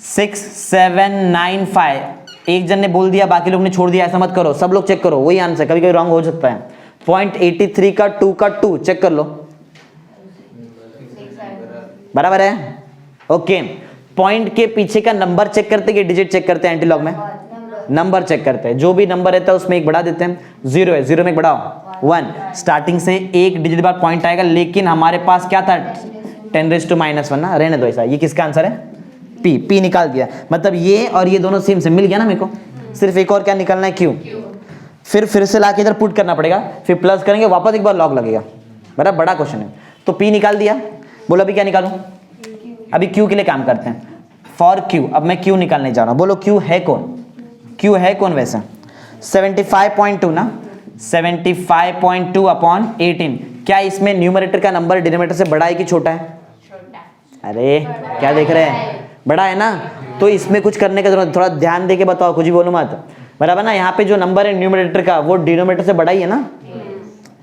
6795। एक जन ने बोल दिया बाकी लोग ने छोड़ दिया, ऐसा मत करो, सब लोग चेक करो, वही आंसर, कभी कभी रॉन्ग हो सकता है। 0.83 का 2 चेक कर लो, बराबर है, ओके। पॉइंट के पीछे का नंबर चेक करते कि डिजिट चेक करते हैं एंटी लॉग में, नंबर चेक करते हैं, जो भी नंबर रहता है उसमें एक बढ़ा देते हैं। 0 है, 0 में एक बढ़ाओ 1, स्टार्टिंग से एक डिजिट बाद पॉइंट आएगा, लेकिन हमारे पास क्या था 10⁻⁻1 ना, रहने दो ऐसा। ये किसका आंसर है? पी। पी निकाल दिया, मतलब ये और ये दोनों सेम से मिल गया ना मेरे को। सिर्फ एक और क्या निकालना है? क्यू। फिर से लाके इधर पुट करना पड़ेगा, फिर प्लस करेंगे, वापस एक बार लॉग लगेगा। बड़ा बड़ा क्वेश्चन है। तो पी निकाल दिया, बोलो अभी क्या निकालूं? अभी क्यू के लिए काम करते हैं। फॉर क्यू, अब मैं क्यू निकालने जा रहा हूं। बोलो क्यू है कौन? क्यू है कौन वैसे? 75.2 ना, 75.2 अपॉन 18। क्या इसमें न्यूमरेटर का नंबर डिनोमिनेटर से बड़ा है कि छोटा है? अरे क्या देख रहे हैं? बड़ा है ना, तो इसमें कुछ करने का जरूरत, थोड़ा ध्यान दे के बताओ, कुछ ही बोलो मत, बराबर ना। यहाँ पे जो नंबर है न्यूमरेटर का वो डिनोमिनेटर से बड़ा ही है ना,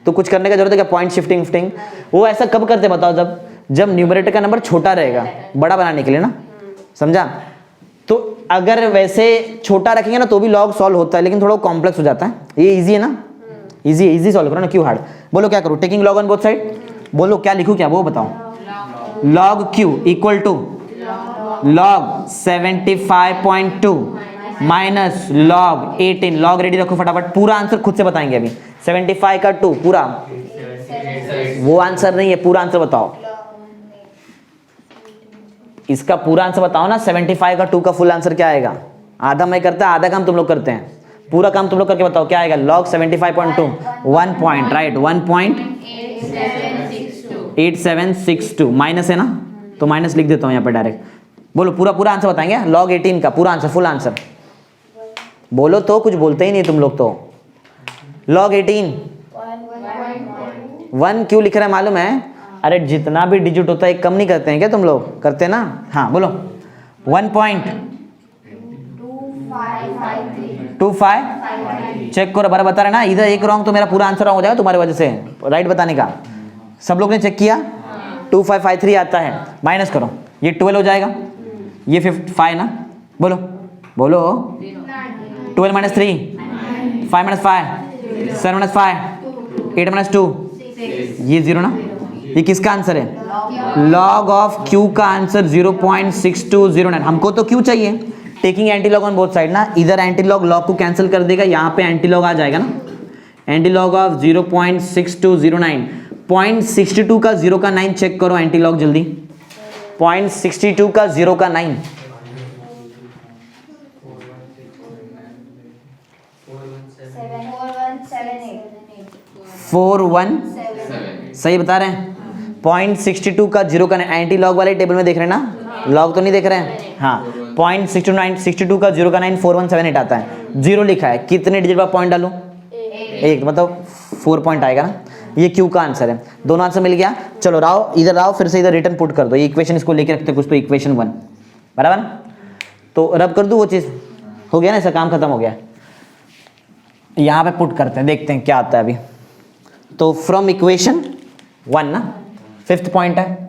तो कुछ करने का जरूरत है क्या? Point shifting. वो ऐसा कब करते बताओ? जब न्यूमरेटर का नंबर छोटा रहेगा, बड़ा बनाने के लिए ना, समझा? तो अगर वैसे छोटा रखेंगे ना तो भी लॉग सॉल्व होता है, लेकिन थोड़ा कॉम्प्लेक्स हो जाता है। ये इजी है ना, इजी सॉल्व करो ना, क्यों हार्ड? बोलो क्या करूँ? Taking log on both side. बोलो क्या लिखूँ, क्या वो बताओ? Log Q equal to log 75.2 minus log 18। Log ready रखो फटाफट, पूरा आंसर खुद से बताएंगे अभी। 75 का 2 पूरा, वो आंसर नहीं है, पूरा आंसर बताओ। इसका पूरा आंसर बताओ ना। 75 का 2 का फुल आंसर क्या आएगा? आधा मैं करता, आधा काम तुम लोग करते हैं, पूरा काम तुम लोग करके बताओ क्या आएगा। लॉग 75.2 1 पॉइंट, राइट, 1.8762 माइनस है ना, तो माइनस लिख देता हूं यहाँ पे डायरेक्ट। बोलो पूरा आंसर बताएंगे, लॉग 18 का पूरा आंसर, फुल आंसर बोलो। तो कुछ बोलते ही नहीं तुम लोग तो। लॉग 18 1 क्यों लिख रहा है मालूम है? अरे जितना भी डिजिट होता है कम नहीं करते हैं क्या तुम लोग? करते हैं ना। हाँ बोलो 1.25 चेक करो, बराबर बता रहे ना। इधर एक रॉन्ग तो मेरा पूरा आंसर रॉन्ग हो जाएगा तुम्हारी वजह से, राइट बताने का। सब लोग ने चेक किया? 2553 आता है, माइनस करो, ये 12 हो जाएगा, ये 5 ना। बोलो 12 माइनस 3, 5 माइनस 5, 7 माइनस 5, 8 माइनस 2, ये 0 ना। ये किसका आंसर है? लॉग ऑफ क्यू का आंसर 0.6209। हमको तो क्यू चाहिए। Taking anti log on both side ना, इधर एंटी लॉग लॉग को कैंसिल कर देगा, यहाँ पे एंटी लॉग आ जाएगा ना। एंटी लॉग ऑफ 0.6209, 0.62 का 0 का 9 चेक करो एंटी लॉग जल्दी। 0.62 का 0 का 9, 41 सही बता रहे हैं। 0.62 का 0 का एंटी लॉग वाले टेबल में देख रहे हैं ना, लॉग तो नहीं देख रहे हैं। हाँ 0.62 का 0 का 9 4178 आता है। 0 लिखा है, कितने डिजिट पर पॉइंट डालूं? एक, मतलब 4 पॉइंट आएगा ना। ये क्यू का आंसर है। दोनों आंसर मिल गया। चलो राव इधर आओ, फिर से इधर रिटर्न पुट कर दो। ये इक्वेशन इसको लेके रखते कुछ तो, इक्वेशन 1 बराबर। तो रब कर दूं, वो चीज़ हो गया ना, इसका काम खत्म हो गया। यहाँ पे पुट करते हैं, देखते हैं क्या आता है अभी। तो फ्रॉम इक्वेशन 1 ना, 5th पॉइंट है,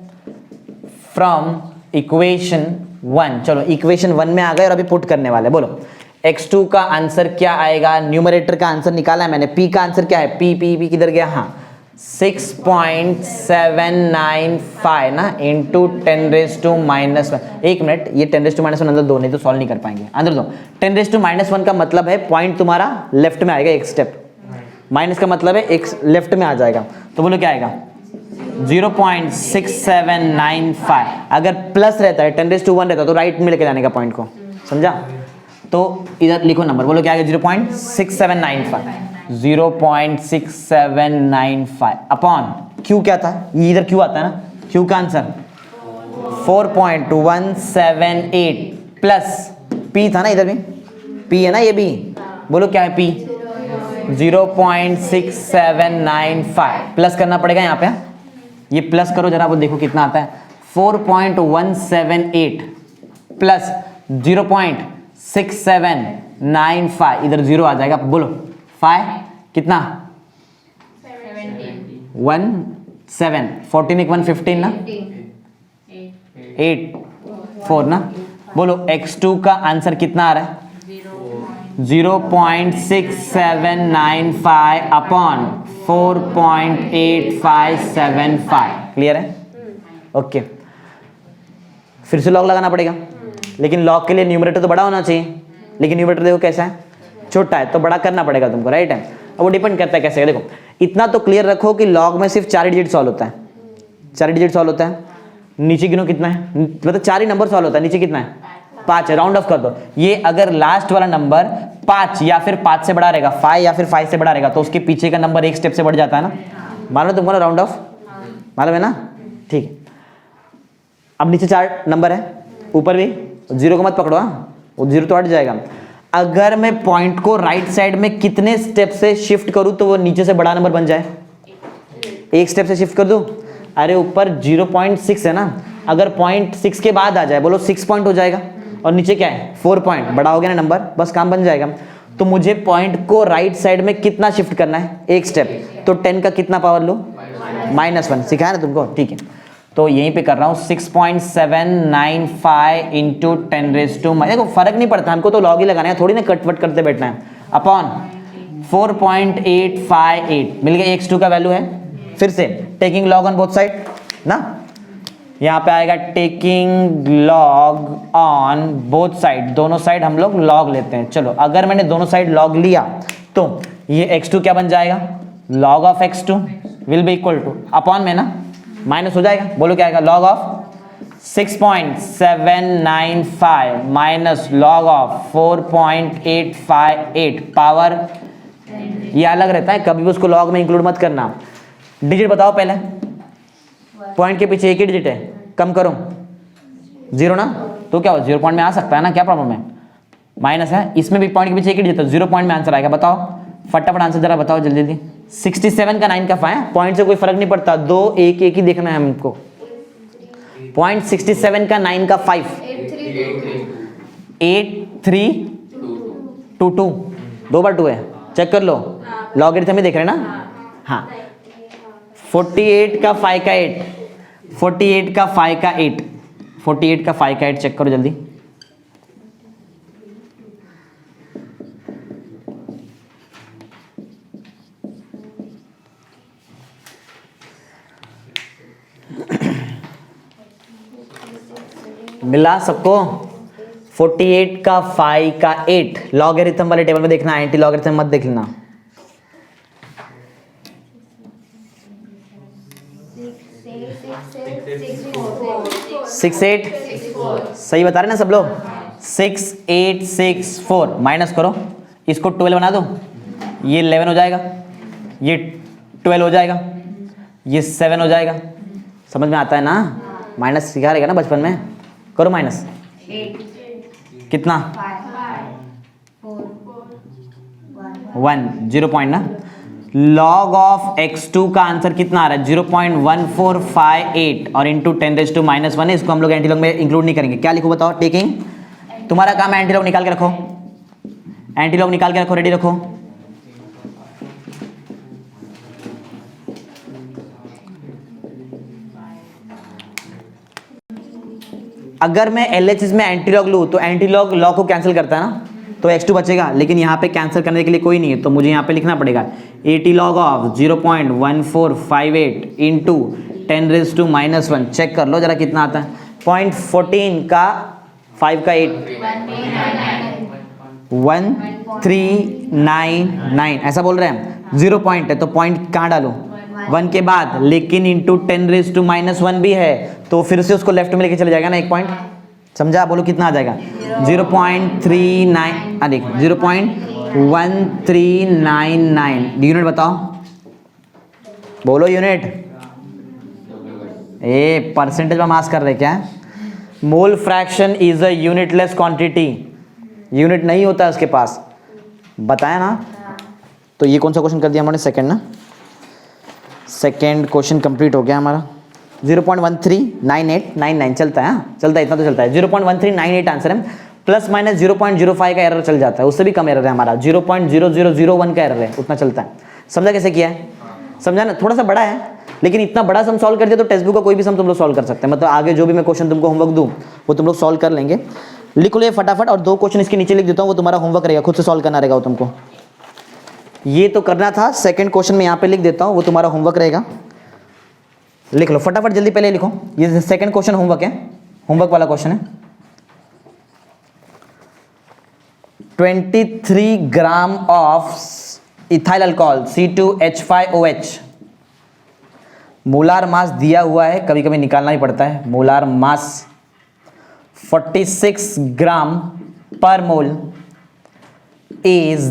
फ्रॉम इक्वेशन 1। चलो इक्वेशन 1 में आ गए और अभी पुट करने वाले। बोलो x2 का आंसर क्या आएगा? न्यूमरेटर का आंसर निकाला है मैंने। p का आंसर क्या है? p किधर गया? हाँ 6.795 ना इंटू 10⁻⁻1। एक मिनट, ये 10⁻⁻1 अंदर दो, नहीं तो सॉल्व नहीं कर पाएंगे। अंदर दो। 10⁻⁻1 का मतलब है पॉइंट तुम्हारा लेफ्ट में आएगा, एक स्टेप। माइनस का मतलब है एक लेफ्ट में आ जाएगा। तो बोलो क्या आएगा? 0.6795। अगर प्लस रहता है 10⁻1 रहता तो राइट में लेके जाने का पॉइंट को, समझा? तो इधर लिखो नंबर, बोलो क्या आएगा? 0.6795, 0.6795 अपॉन क्यू क्या था? ये इधर क्यू आता है ना, क्यू का आंसर 4.178 प्लस पी था ना, इधर भी पी है ना, ये भी। बोलो क्या है पी? 0.6795 प्लस करना पड़ेगा यहाँ पे। ये प्लस करो जरा, वो देखो कितना आता है। 4.178 प्लस 0.6795, इधर 0 आ जाएगा। बोलो 5 कितना? 17, 14 1 15 ना, 8 4 ना। बोलो x2 का आंसर कितना आ रहा है? 0.6795 अपॉन 4.8575। क्लियर है? ओके। फिर से लॉग लगाना पड़ेगा, लेकिन लॉग के लिए न्यूमरेटर तो बड़ा होना चाहिए। लेकिन न्यूमरेटर देखो कैसा है, छोटा है तो बड़ा करना पड़ेगा तुमको, राइट है। अब वो डिपेंड करता है कैसे। देखो इतना तो क्लियर रखो कि लॉग में सिर्फ 4 डिजिट सॉल्व होता है, 4 डिजिट सॉल्व होता है। नीचे गिनो कितना है, मतलब 4 ही नंबर सॉल्व होता है, नीचे कितना है 5 है, राउंड ऑफ कर दो। ये अगर लास्ट वाला नंबर 5 या फिर 5 से बड़ा रहेगा, 5 या फिर 5 से बड़ा रहेगा, तो उसके पीछे का नंबर एक स्टेप से बढ़ जाता है ना, मालूम है तुमको ना, राउंड ऑफ मालूम है ना, ठीक है। अब नीचे 4 नंबर है, ऊपर भी 0 को मत पकड़ो, हाँ वो 0 तो हट जाएगा। अगर मैं पॉइंट को राइट साइड में कितने स्टेप से शिफ्ट करूं तो वो नीचे से बड़ा नंबर बन जाए, एक स्टेप से शिफ्ट कर दूं। अरे ऊपर 0.6 है ना, अगर 0.6 के बाद आ जाए, बोलो 6 पॉइंट हो जाएगा, और नीचे क्या है 4 पॉइंट, बड़ा हो गया ना नंबर, बस काम बन जाएगा। तो मुझे पॉइंट को राइट साइड में कितना शिफ्ट करना है, एक स्टेप, तो 10 का कितना पावर लो, -1, सिखाया ना तुमको, ठीक है। तो यहीं पे कर रहा हूँ 6.795 इंटू 10⁻⁻, देखो फर्क नहीं पड़ता हमको, तो लॉग ही लगाना है, थोड़ी ना कटवट करते बैठना है, अपॉन 4.858 मिल गया, x2 का वैल्यू है। फिर से taking log on both side ना, यहाँ पे आएगा taking log on both side, दोनों साइड हम लोग लॉग लेते हैं। चलो अगर मैंने दोनों साइड लॉग लिया तो ये x2 क्या बन जाएगा, log of x2 will be equal to, upon में ना माइनस हो जाएगा, बोलो क्या आएगा, log of 6.795 minus log of 4.858 power, ये अलग रहता है, कभी भी उसको लॉग में इंक्लूड मत करना। डिजिट बताओ पहले, पॉइंट के पीछे एक ही डिजिट है, कम करो 0 ना, तो क्या हो 0 पॉइंट में आ सकता है ना, क्या प्रॉब्लम है, माइनस है, इसमें भी पॉइंट के पीछे एक ही डिजिट है, 0 पॉइंट में आंसर आएगा। बताओ फटाफट आंसर जरा बताओ जल्दी जल्दी। 67 का 9 का 5, पॉइंट से कोई फर्क नहीं पड़ता, 2 1 1 ही देखना है हमको। पॉइंट 67 का 9 का 5 8322, 2 बार 2 है, चेक कर लो, लॉगरिथम ही देख रहे हैं ना, हाँ। 48 का 5 का 8, 48 का 5 का 8, 48 का 5 का 8 चेक करो जल्दी। मिला सबको, 48 का 5 का 8 लॉगरिथम वाले टेबल में देखना, एंटी लॉगरिथम मत देख लेना। 68 सही बता रहे ना सब लोग, 6864 माइनस करो, इसको 12 बना दो, ये 11 हो जाएगा, ये 12 हो जाएगा, ये 7 हो जाएगा, समझ में आता है ना, माइनस सिखा रहेगा ना बचपन में, करो माइनस, कितना 1 0 पॉइंट ना, लॉग ऑफ x2 का आंसर कितना आ रहा है 0.1458 और इंटू 10⁻⁻1 है, इसको हम लोग एंटी लॉग में इंक्लूड नहीं करेंगे। क्या लिखो बताओ, टेकिंग, तुम्हारा काम है एंटी लॉग निकाल के रखो, एंटी लॉग निकाल के रखो, रेडी रखो। अगर मैं LHS में एंटी लॉग लूँ तो एंटी लॉग लॉग को कैंसिल करता है ना, तो x2 बचेगा, लेकिन यहाँ पे कैंसिल करने के लिए कोई नहीं है, तो मुझे यहाँ पे लिखना पड़ेगा 80 लॉग ऑफ 0.1458 इंटू 10⁻⁻1, चेक कर लो जरा कितना आता है, 0.14 का 5 का 8 1399, ऐसा बोल रहे हैं, 0 पॉइंट है तो पॉइंट कहाँ डालूं 1 के बाद, लेकिन इंटू 10⁻⁻1 भी है, तो फिर से उसको लेफ्ट में लेके चले जाएगा ना, 1 पॉइंट, समझा, बोलो कितना आ जाएगा 0.39, देख 0.1399, यूनिट बताओ, बोलो यूनिट, ए परसेंटेज में मास कर रहे क्या, मोल fraction is a unitless quantity, unit नहीं होता उसके पास, बताया ना। तो ये कौन सा क्वेश्चन कर दिया हमने, सेकंड ना, सेकंड क्वेश्चन कंप्लीट हो गया हमारा। 0.139899 चलता है, हाँ चलता है, इतना तो चलता है, 0.1398 आंसर है, प्लस माइनस 0.05 का एरर चल जाता है, उससे भी कम एरर है हमारा, 0.0001 का एरर है, उतना चलता है। समझा कैसे किया है, समझा ना, थोड़ा सा बड़ा है, लेकिन इतना बड़ा सम सॉल्व कर दिया तो टेक्स्ट बुक का कोई भी सम तुम लोग सॉल्व कर सकते हैं, मतलब आगे जो भी मैं क्वेश्चन तुमको होमवर्क दूँ वो तुम लोग सॉल्व कर लेंगे। लिख लो ये फटाफट, और 2 क्वेश्चन इसके नीचे लिख देता हूँ, वो तुम्हारा होमवर्क रहेगा, खुद से सॉल्व करना रहेगा वो तुमको, ये तो करना था, सेकंड क्वेश्चन में यहाँ पे लिख देता हूँ, वो तुम्हारा होमवर्क रहेगा, लिख लो फटाफट जल्दी, पहले लिखो, ये सेकंड क्वेश्चन होमवर्क है, होमवर्क वाला क्वेश्चन है। 23 gram of ethyl alcohol C2H5OH। Molar mass दिया हुआ है, कभी कभी निकालना ही पड़ता है। मोलार मास 46 ग्राम पर मोल is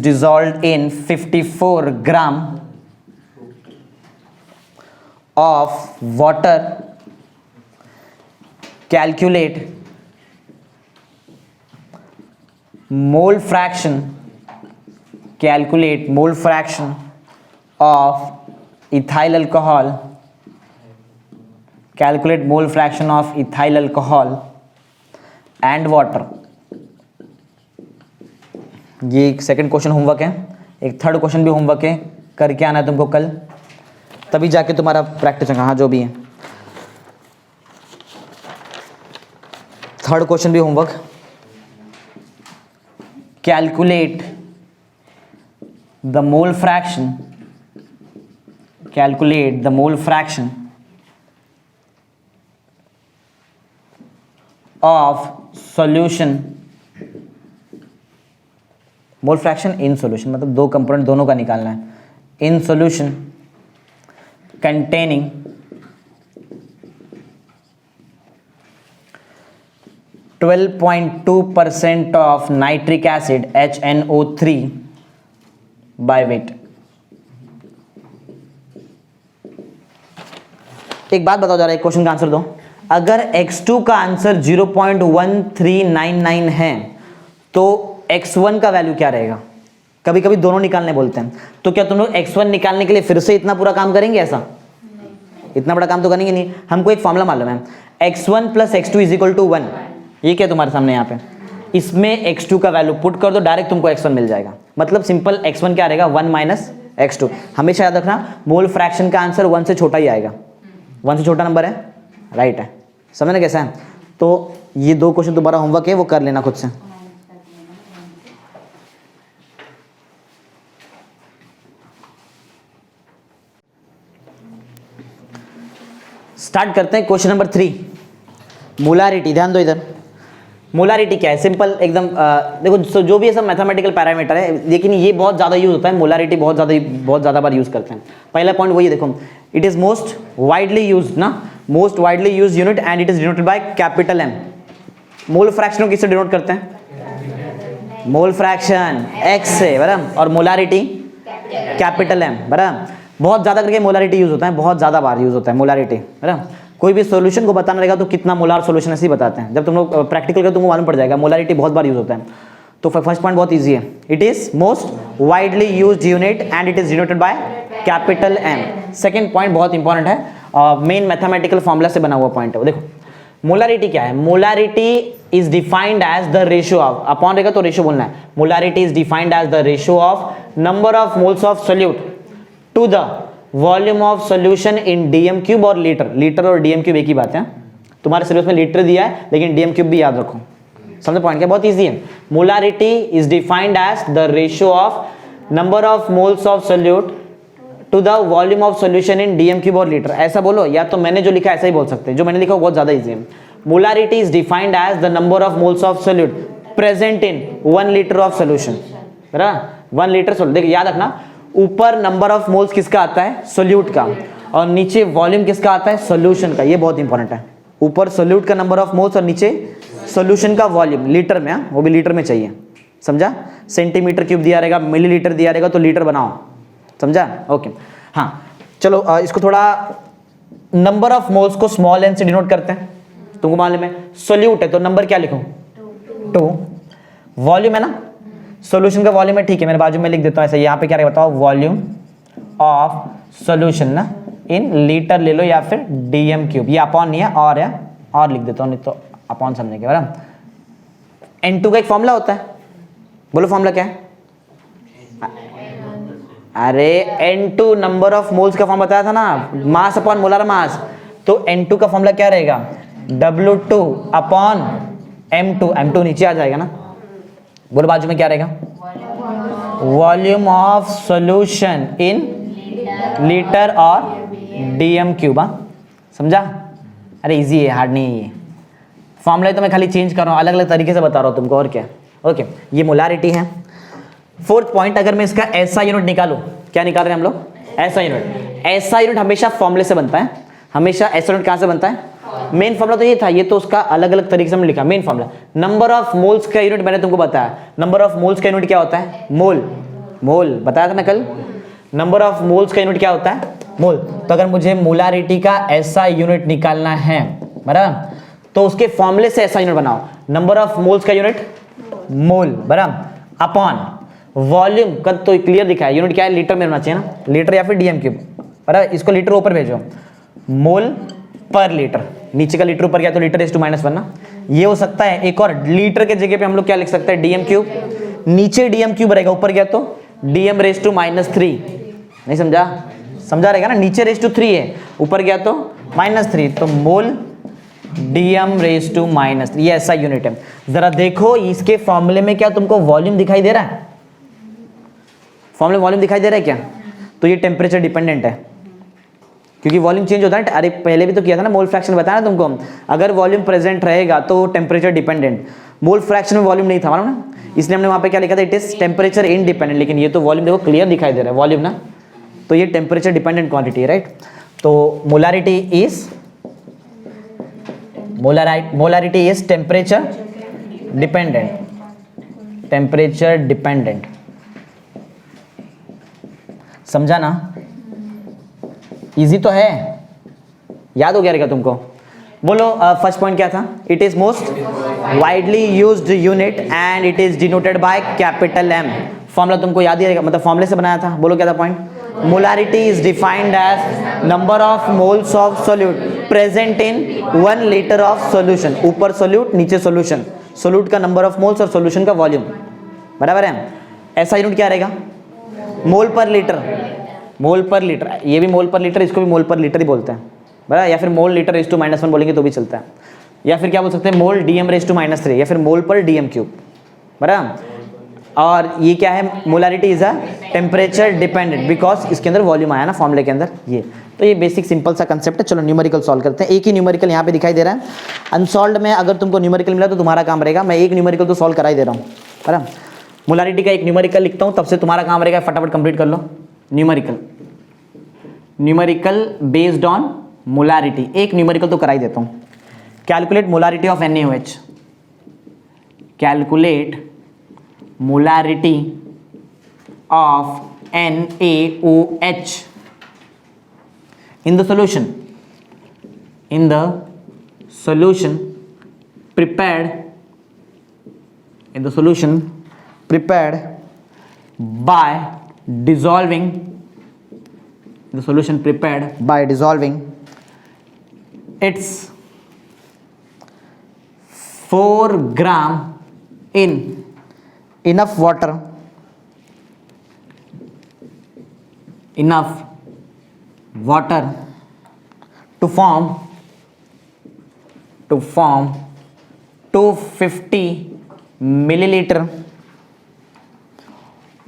dissolved in 54 gram of water. Calculate mole fraction of ethyl alcohol. Calculate mole fraction of ethyl alcohol and water. ये एक सेकंड क्वेश्चन होमवर्क है, एक थर्ड क्वेश्चन भी होमवर्क है, करके आना है तुमको कल, तभी जाके तुम्हारा प्रैक्टिस होगा। हाँ जो भी है, थर्ड क्वेश्चन भी homework. Calculate the mole fraction of solution. Mole fraction in solution मतलब दो कंपोनेंट दोनों का निकालना है। In solution containing 12.2% of nitric acid HNO3 by weight। एक बात बताओ जरा, एक क्वेश्चन का आंसर दो। अगर x2 का आंसर 0.1399 है तो x1 का वैल्यू क्या रहेगा? कभी कभी दोनों निकालने बोलते हैं, तो क्या तुम लोग x1 निकालने के लिए फिर से इतना पूरा काम करेंगे? ऐसा इतना बड़ा काम तो करेंगे नहीं। हमको एक फॉर्मूला मालूम है, x1 plus x2 is equal to 1। ये क्या तुम्हारे सामने यहाँ पे, इसमें x2 का वैल्यू पुट कर दो, डायरेक्ट तुमको x1 मिल जाएगा। मतलब सिंपल x1 क्या रहेगा? 1 माइनस x2। हमेशा याद रखना मोल फ्रैक्शन का आंसर 1 से छोटा ही आएगा। 1 से छोटा नंबर है, राइट है। समझना कैसा है? तो ये दो क्वेश्चन तुम्हारा होमवर्क है, वो कर लेना खुद से। स्टार्ट करते हैं क्वेश्चन नंबर 3, मोलारिटी। ध्यान दो इधर, मोलारिटी क्या है? सिंपल एकदम देखो, जो भी है सब मैथमेटिकल पैरामीटर है, लेकिन ये बहुत ज़्यादा यूज होता है। मोलारिटी बहुत ज़्यादा बार यूज करते हैं। पहला पॉइंट वही देखो, it is most widely use ना, most widely use unit and it is denoted by capital M। Mole fraction को किससे डिनोट करते हैं? मोल फ्रैक्शन x से, बराबर, और मोलारिटी कैपिटल M, बराबर। बहुत ज़्यादा करके मोलारिटी यूज होता है, बहुत ज़्यादा बार यूज होता है मोलारिटी, बराबर। कोई भी सॉल्यूशन को बताना रहेगा तो कितना मोलार सॉल्यूशन ऐसे ही बताते हैं। जब तुम लोग प्रैक्टिकल करो तुमको मालूम पड़ जाएगा, मोलारिटी बहुत बार यूज होता है। तो फर्स्ट पॉइंट बहुत इजी है, it is most widely used unit and it is denoted by capital M। Second point बहुत इंपॉर्टेंट है, मेन मैथमेटिकल फॉर्मूला से बना हुआ पॉइंट है वो। देखो मोलारिटी क्या है? Molarity is defined as the ratio of, upon रहेगा तो रेशियो बोलना है। Molarity is defined as the ratio of number of moles of solute to the volume of solution in dm cube और लीटर। लीटर और dm cube एक ही बात है। तुम्हारे सिलेबस में लीटर दिया है, लेकिन डीएम क्यूब भी याद रखो। समझो पॉइंट क्या? बहुत इजी है। Molarity is defined as the ratio of number of moles of solute to the volume of solution in dm cube और लीटर। ऐसा बोलो, या तो मैंने जो लिखा ऐसा ही बोल सकते हैं। जो मैंने लिखा बहुत ज्यादा इजी है। Molarity is defined as the number of moles of solute present in 1 litre of solution, बराबर। 1 लीटर सोल्यूट, देखिए याद रखना, ऊपर नंबर ऑफ मोल्स किसका आता है? सोल्यूट का, और नीचे वॉल्यूम किसका आता है? सोल्यूशन का। ये बहुत इंपॉर्टेंट है, ऊपर सोल्यूट का नंबर ऑफ मोल्स और नीचे सोल्यूशन का वॉल्यूम, लीटर में, वो भी लीटर में चाहिए। समझा? सेंटीमीटर क्यूब दिया रहेगा, मिलीलीटर दिया रहेगा तो लीटर बनाओ। समझा? ओके। हाँ चलो, इसको थोड़ा नंबर ऑफ मोल्स को स्मॉल n से डिनोट करते हैं। तुमको मालूम है सोल्यूट है तो नंबर क्या लिखूं? 2। वॉल्यूम है ना, सॉल्यूशन का वॉल्यूम है, ठीक है, मेरे बाजू में लिख देता हूं ऐसे। यहाँ पे क्या रहेगा बताओ? वॉल्यूम ऑफ सॉल्यूशन ना, इन लीटर ले लो या फिर डीएम क्यूब। ये अपॉन नहीं है, और है, और लिख देता हूँ, नहीं तो अपॉन समझने के, बराबर। N2 का एक फॉर्मूला होता है, बोलो फॉर्मूला क्या है? अरे N2 नंबर ऑफ मोल्स का फॉर्म बताया था ना, मास अपॉन मोलर मास। तो N2 का फॉर्मूला क्या रहेगा? W2 upon M2। M2 नीचे आ जाएगा ना, बोलो बाजू में क्या रहेगा? Volume of solution in litre और डीएम क्यूब। समझा? अरे इजी है, हार्ड नहीं है ये। फॉर्मूला तो मैं खाली चेंज कर रहा हूँ, अलग अलग तरीके से बता रहा हूँ तुमको, और क्या। ओके, ये मोलारिटी है। फोर्थ पॉइंट, अगर मैं इसका ऐसा यूनिट निकालूं, क्या निकाल रहे हैं हम लोग, ऐसा यूनिट। ऐसा यूनिट हमेशा फॉर्मूले से बनता है, हमेशा ऐसा यूनिट कहां से बनता है, मेन फॉर्मूला तो ये था, ये तो उसका अलग अलग तरीके से हमने लिखा। Main formula number of moles का यूनिट मैंने तुमको बताया। नंबर ऑफ मोल्स का यूनिट क्या होता है, मोल। मोल बताया था ना कल, नंबर ऑफ मोल्स का यूनिट क्या होता है, मोल। तो अगर मुझे मोलारिटी का ऐसा यूनिट निकालना है, बराबर, तो उसके फॉर्मूले से ऐसा यूनिट बनाओ। नंबर ऑफ मोल्स का यूनिट मोल, बराबर, अपॉन वॉल्यूम का, तो क्लियर दिखा है, यूनिट क्या है, लीटर में होना चाहिए ना, लीटर या फिर डीएम क्यूब, बराबर। इसको लीटर ऊपर भेजो, मोल पर लीटर, नीचे का लीटर ऊपर गया तो लीटर रेज़ टू -1 ना। ये हो सकता है एक और, लीटर के जगह पे हम लोग क्या लिख सकते हैं, डीएम क्यूब, नीचे डीएम क्यूब रहेगा, ऊपर गया तो डीएम रेज़ टू -3। नहीं समझा, समझा रहेगा ना, नीचे रेज़ टू 3 है, ऊपर गया तो -3, तो मोल डीएम रेज़ टू -3, ये ऐसा यूनिट है। जरा देखो इसके फॉर्मूले में क्या तुमको वॉल्यूम दिखाई दे रहा है, फॉर्मूले वॉल्यूम दिखाई दे रहा है क्या, तो ये टेम्परेचर डिपेंडेंट है, क्योंकि वॉल्यूम चेंज होता है। अरे पहले भी तो किया था ना, मोल फ्रैक्शन बताया ना तुमको, अगर वॉल्यूम प्रेजेंट रहेगा तो टेम्परेचर डिपेंडेंट। मोल फ्रैक्शन में वॉल्यूम नहीं था मालूम ना, इसलिए हमने वहां पे क्या लिखा था, इट इज टेम्परेचर इंडिपेंडेंट। लेकिन ये तो वॉल्यूम देखो क्लियर दिखाई दे रहा है, वॉल्यूम ना, तो ये टेम्परेचर डिपेंडेंट क्वांटिटी है, राइट। तो molarity is temperature dependent, temperature dependent, समझा ना, इजी तो है, याद हो गया रहेगा तुमको। बोलो फर्स्ट पॉइंट क्या था, it is most widely used unit and it is denoted by capital M. Formula तुमको याद ही रहेगा, मतलब फॉर्मूले से बनाया था। बोलो क्या था point, molarity is defined as number of moles of solute present in 1 litre of solution. ऊपर सोल्यूट, नीचे सोल्यूशन, सोल्यूट का नंबर ऑफ मोल्स और सोल्यूशन का वॉल्यूम, बराबर है। ऐसा यूनिट क्या रहेगा, मोल पर लीटर, मोल पर लीटर, ये भी मोल पर लीटर, इसको भी मोल पर लीटर ही बोलते हैं, बराबर। या फिर मोल लीटर रेज़ टू -1 बोलेंगे तो भी चलता है, या फिर क्या बोल सकते हैं, मोल डीएम रेज़ टू -3, या फिर मोल पर डीएम क्यूब, बराबर। और ये क्या है, molarity is a temperature dependent, because इसके अंदर वॉल्यूम आया ना फॉर्मूले के अंदर। ये तो ये बेसिक सिंपल सा कंसेप्ट है। चलो न्यूमेरिकल सॉल्व करते हैं। एक ही न्यूमेरिकल यहाँ पे दिखाई दे रहा है, अनसॉल्व्ड में अगर तुमको न्यूमेरिकल मिला तो तुम्हारा काम रहेगा, मैं एक न्यूमेरिकल तो सॉल्व करा ही दे रहा हूँ, बराबर। मोलारिटी का एक न्यूमेरिकल लिखता हूँ, तब से तुम्हारा काम रहेगा, फटाफट कंप्लीट कर लो। न्यूमेरिकल बेस्ड ऑन मोलारिटी, एक न्यूमेरिकल तो करा ही देता हूँ। Calculate molarity of NaOH, calculate molarity of NaOH in the solution prepared by dissolving its 4 gram in enough water to form 250 milliliter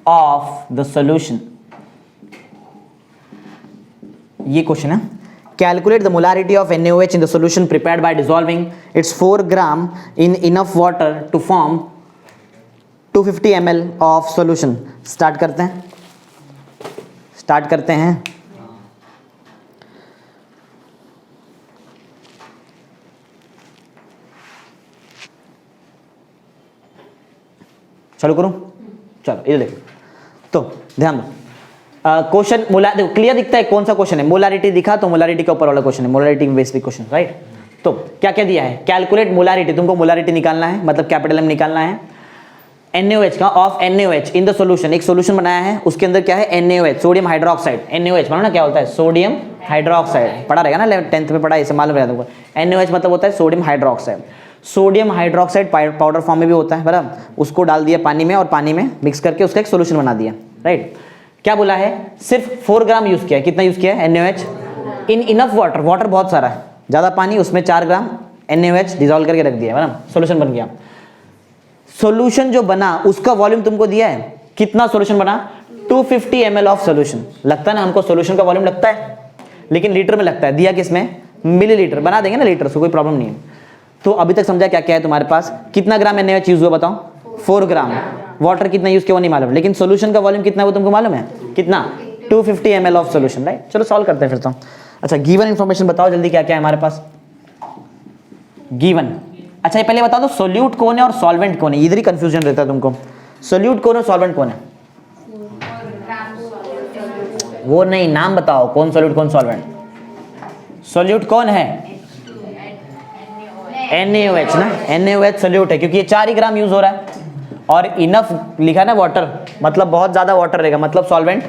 of the solution। ये question है, calculate the molarity of NaOH in the solution prepared by dissolving its 4 gram in enough water to form 250 ml of solution. Start करते हैं। चलो करूं, चलो इधर देखो, तो ध्यान दो क्वेश्चन देखो क्लियर दिखता है कौन सा क्वेश्चन है, मोलारिटी दिखा तो मोलारिटी का ऊपर वाला क्वेश्चन है, मोलारिटी बेसिक क्वेश्चन, राइट। तो क्या क्या दिया है, कैलकुलेट मोलारिटी, तुमको मोलारिटी निकालना है, मतलब कैपिटल M निकालना है NaOH का, of NaOH in the solution. एक सॉल्यूशन बनाया है, उसके अंदर क्या है, NaOH, सोडियम हाइड्रोक्साइड। NaOH मालूम ना क्या होता है, सोडियम हाइड्रोक्साइड, पढ़ा रहेगा ना 10th में पढ़ा, इसे मालूम रहेगा तुमको। NaOH मतलब होता है sodium hydroxide. Sodium hydroxide powder form में भी होता है, बराबर। उसको डाल दिया पानी में और पानी में मिक्स करके उसका एक सोल्यूशन बना दिया, राइट। क्या बोला है, सिर्फ 4 ग्राम यूज किया है, कितना यूज किया है, NaOH इन इनफ वाटर, वाटर बहुत सारा है, ज्यादा पानी, उसमें 4 ग्राम NaOH डिजोल्व करके रख दिया, बराबर, सोल्यूशन बन गया। सोल्यूशन जो बना उसका वॉल्यूम तुमको दिया है, कितना सोल्यूशन बना, 250 ml ऑफ सोल्यूशन। लगता है ना हमको सोल्यूशन का वॉल्यूम लगता है, लेकिन लीटर में लगता है, दिया किसमें, मिलीलीटर, बना देंगे ना लीटर से, कोई प्रॉब्लम नहीं है। तो अभी तक समझा क्या क्या है तुम्हारे पास, कितना ग्राम NaOH यूज हुआ बताओ, 4 ग्राम। वाटर कितना यूज किया वो नहीं मालूम, लेकिन सोल्यूशन का वॉल्यूम कितना है वो तुमको मालूम है, कितना, 250 ml ऑफ सोल्यूशन, राइट। चलो सॉल्व करते हैं फिर तो। अच्छा गिवन इन्फॉर्मेशन बताओ जल्दी, क्या क्या है हमारे पास गिवन। अच्छा ये पहले बता दो सोल्यूट कौन है और सॉल्वेंट कौन है, इधर ही कंफ्यूजन रहता है तुमको। सोल्यूट कौन है, सॉल्वेंट कौन है, वो नहीं, नाम बताओ, कौन सोल्यूट कौन सॉल्वेंट। सोल्यूट कौन है, NaOH ना, NaOH सोल्यूट है, क्योंकि ये 4 ही ग्राम यूज हो रहा है और इनफ लिखा है ना वाटर, मतलब बहुत ज्यादा वाटर रहेगा, मतलब सॉल्वेंट,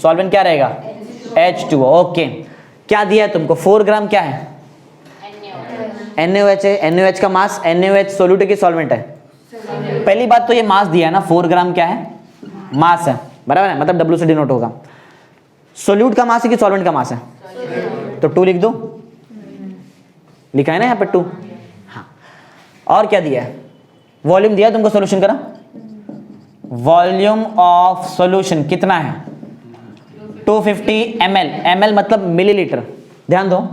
सॉल्वेंट क्या रहेगा, H2O। ओके, क्या दिया है तुमको, 4 ग्राम क्या है, NaOH है। NaOH का मास, NaOH सोल्यूट है कि सॉल्वेंट है, पहली बात तो ये मास दिया है ना, 4 ग्राम क्या है, मास है, बराबर है, मतलब W से डिनोट होगा। सोल्यूट का मास है कि सॉल्वेंट का मास है, तो 2 लिख दो, लिखा है ना यहाँ पे 2। हाँ, और क्या दिया है, वॉल्यूम दिया है तुमको सोल्यूशन का ना, वॉल्यूम ऑफ सोल्यूशन कितना है, 250 ml, ml मतलब मिलीलीटर। ध्यान दो,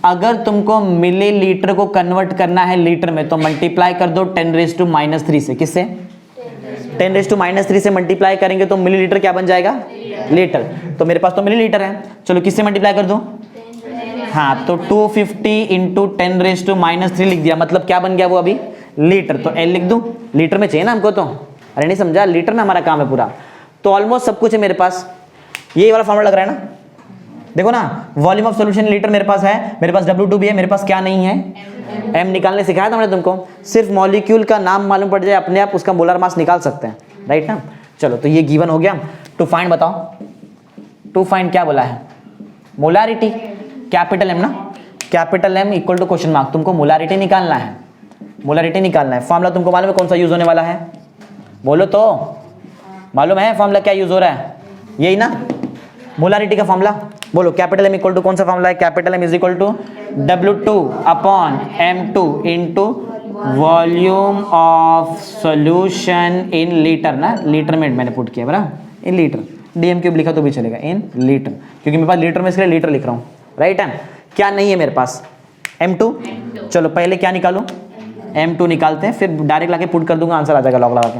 अगर तुमको मिलीलीटर को कन्वर्ट करना है लीटर में तो मल्टीप्लाई कर दो 10⁻³ से, किससे, 10⁻³ से मल्टीप्लाई करेंगे तो मिलीलीटर क्या बन जाएगा, लीटर। तो मेरे पास तो मिलीलीटर है, चलो किससे मल्टीप्लाई कर दो, हाँ, तो 250 इंटू 10⁻³ लिख दिया, मतलब क्या बन गया वो अभी, लीटर। तो L लिख दूं, लीटर में चाहिए ना हमको तो, अरे नहीं समझा, लीटर में हमारा काम है पूरा। तो ऑलमोस्ट सब कुछ है मेरे पास, ये वाला फॉर्मूला लग रहा है ना, देखो ना, वॉल्यूम ऑफ सॉल्यूशन लीटर मेरे पास है, मेरे पास W2 भी है, मेरे पास क्या नहीं है, M निकालने सिखाया था मैंने तुमको, सिर्फ मॉलिक्यूल का नाम मालूम पड़ जाए अपने आप उसका मोलर मास निकाल सकते हैं, राइट ना। चलो तो ये गिवन हो गया। टू फाइंड बताओ, टू फाइंड क्या बोला है, मोलारिटी, कैपिटल M ना, capital M equal to question mark, तुमको मोलारिटी निकालना है, मोलारिटी निकालना है। फॉर्मूला तुमको मालूम है कौन सा यूज होने वाला है, बोलो तो, मालूम है फॉर्मूला क्या यूज हो रहा है, यही ना, मोलारिटी का फॉर्मूला बोलो। कैपिटल M इक्वल टू कौन सा फॉर्मूला है, capital M is equal to W2 upon M2 into volume of solution in litre ना, लीटर में मैंने पुट किया बराबर, इन लीटर, DM³ लिखा तो भी चलेगा, इन लीटर, क्योंकि मेरे पास लीटर में इसके लिए लीटर लिख रहा हूँ, राइट है। क्या नहीं है मेरे पास, M2, चलो पहले क्या निकालूं, M2 निकालते हैं, फिर डायरेक्ट लाके पुट कर दूंगा, आंसर आ जाएगा लॉग लगा के।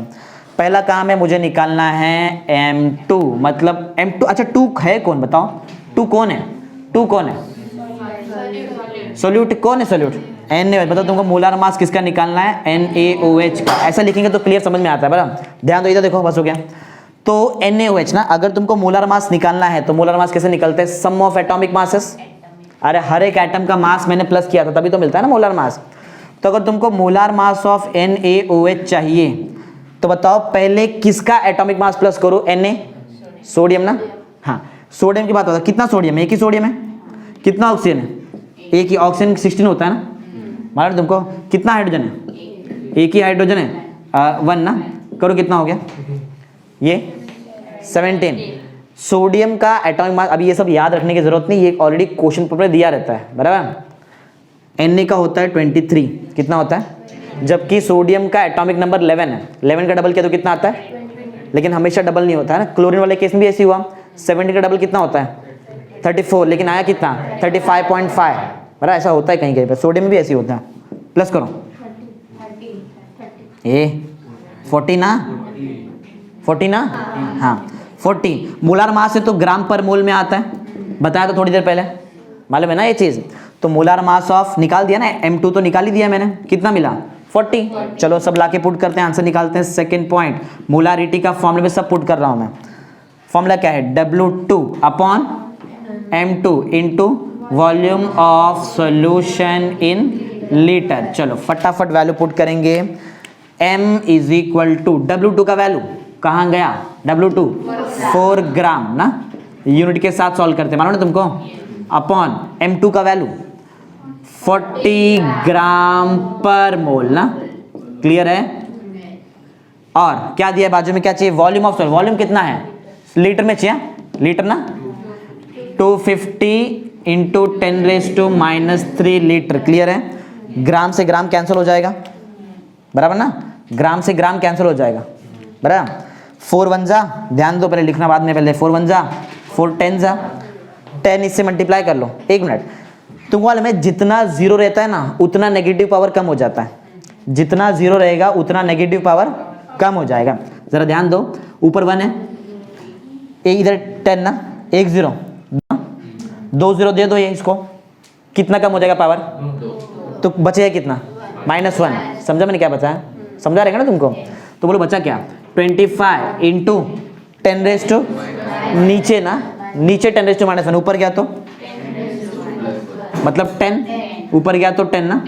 पहला काम है मुझे निकालना है M2, मतलब M2, अच्छा 2 है कौन बताओ, 2 कौन है, 2 कौन है, सोल्यूट कौन है, सोल्यूट NaOH। बताओ तुमको मोलर मास किसका निकालना है, NaOH का, ऐसा लिखेंगे तो क्लियर समझ में आता है बराबर। ध्यान दो इधर देखो, बस हो गया। तो NaOH ना, अगर तुमको मोलर मास निकालना है तो मोलर मास कैसे निकलते हैं, सम ऑफ एटॉमिक मासेस, अरे हर एक एटम का मास मैंने प्लस किया था तभी तो मिलता है ना मोलर मास। तो अगर तुमको मोलर मास ऑफ NaOH चाहिए तो बताओ पहले किसका एटॉमिक मास प्लस करो, Na, सोडियम ना, हाँ सोडियम की बात होता है, कितना सोडियम है, एक ही सोडियम है, कितना ऑक्सीजन है, एक ही, ऑक्सीजन 16 होता है ना, मालूम तुमको, कितना हाइड्रोजन है, एक ही हाइड्रोजन है 1 ना, करो कितना हो गया, ये 17। सोडियम का एटॉमिक मास, अभी ये सब याद रखने की जरूरत नहीं, ये ऑलरेडी क्वेश्चन पेपर में दिया रहता है बराबर। Na का होता है 23, कितना होता है, जबकि सोडियम का एटॉमिक नंबर 11 है, 11 का डबल किया तो कितना आता है, लेकिन हमेशा डबल नहीं होता है ना, क्लोरीन वाले केस में भी ऐसे हुआ, 70 का डबल कितना होता है 34, लेकिन आया कितना 35.5, बराबर, ऐसा होता है कहीं कहीं पर, सोडियम में भी ऐसे होता है। प्लस करो, ये 40 ना, 40 ना, हाँ 40। मोलर मास है तो ग्राम पर मोल में आता है, बताया तो थोड़ी देर पहले, मालूम है ना ये चीज। तो मोलर मास ऑफ निकाल दिया ना, M2 तो निकाल ही दिया मैंने, कितना मिला 40। चलो सब लाके पुट करते हैं, आंसर निकालते हैं। सेकंड पॉइंट, मोलारिटी का फॉर्मूला में सब पुट कर रहा हूं मैं। फॉर्मूला क्या है, W2 upon M2 into volume of solution in litre. चलो फटाफट वैल्यू पुट करेंगे, M is equal to W2 का वैल्यू कहाँ गया, W2 4 ग्राम ना, यूनिट के साथ सॉल्व करते हैं मालूम ना तुमको, अपॉन M2 का वैल्यू 40 ग्राम पर मोल ना, क्लियर है। और क्या दिया बाजू में, क्या चाहिए, वॉल्यूम ऑफ सॉल्यूशन, वॉल्यूम कितना है लीटर में चाहिए, लीटर ना, 250 इंटू 10⁻³ लीटर, क्लियर है। ग्राम से ग्राम कैंसिल हो जाएगा बराबर ना, ग्राम से ग्राम कैंसिल हो जाएगा बराबर। 4 1 जा, ध्यान दो पहले लिखना बाद में, पहले 4 1 जा 4 10 जा, 10 इससे मल्टीप्लाई कर लो, एक मिनट, तुमको मालूम है जितना जीरो रहता है ना उतना नेगेटिव पावर कम हो जाता है, जितना जीरो रहेगा उतना नेगेटिव पावर कम हो जाएगा। जरा ध्यान दो, ऊपर 1 है, इधर 10 ना, 1 0, 2 0 दे दो ये इसको, कितना कम हो जाएगा पावर? तो बचेगा कितना? -1। समझा मैंने क्या बचा है? समझा रहेगा ना तुमको? तो बोलो बचा क्या? 25 इंटू 10 रेज़ टू नीचे ना, नीचे 10 रेज़ टू -1, ऊपर गया तो मतलब 10, ऊपर गया तो 10 ना,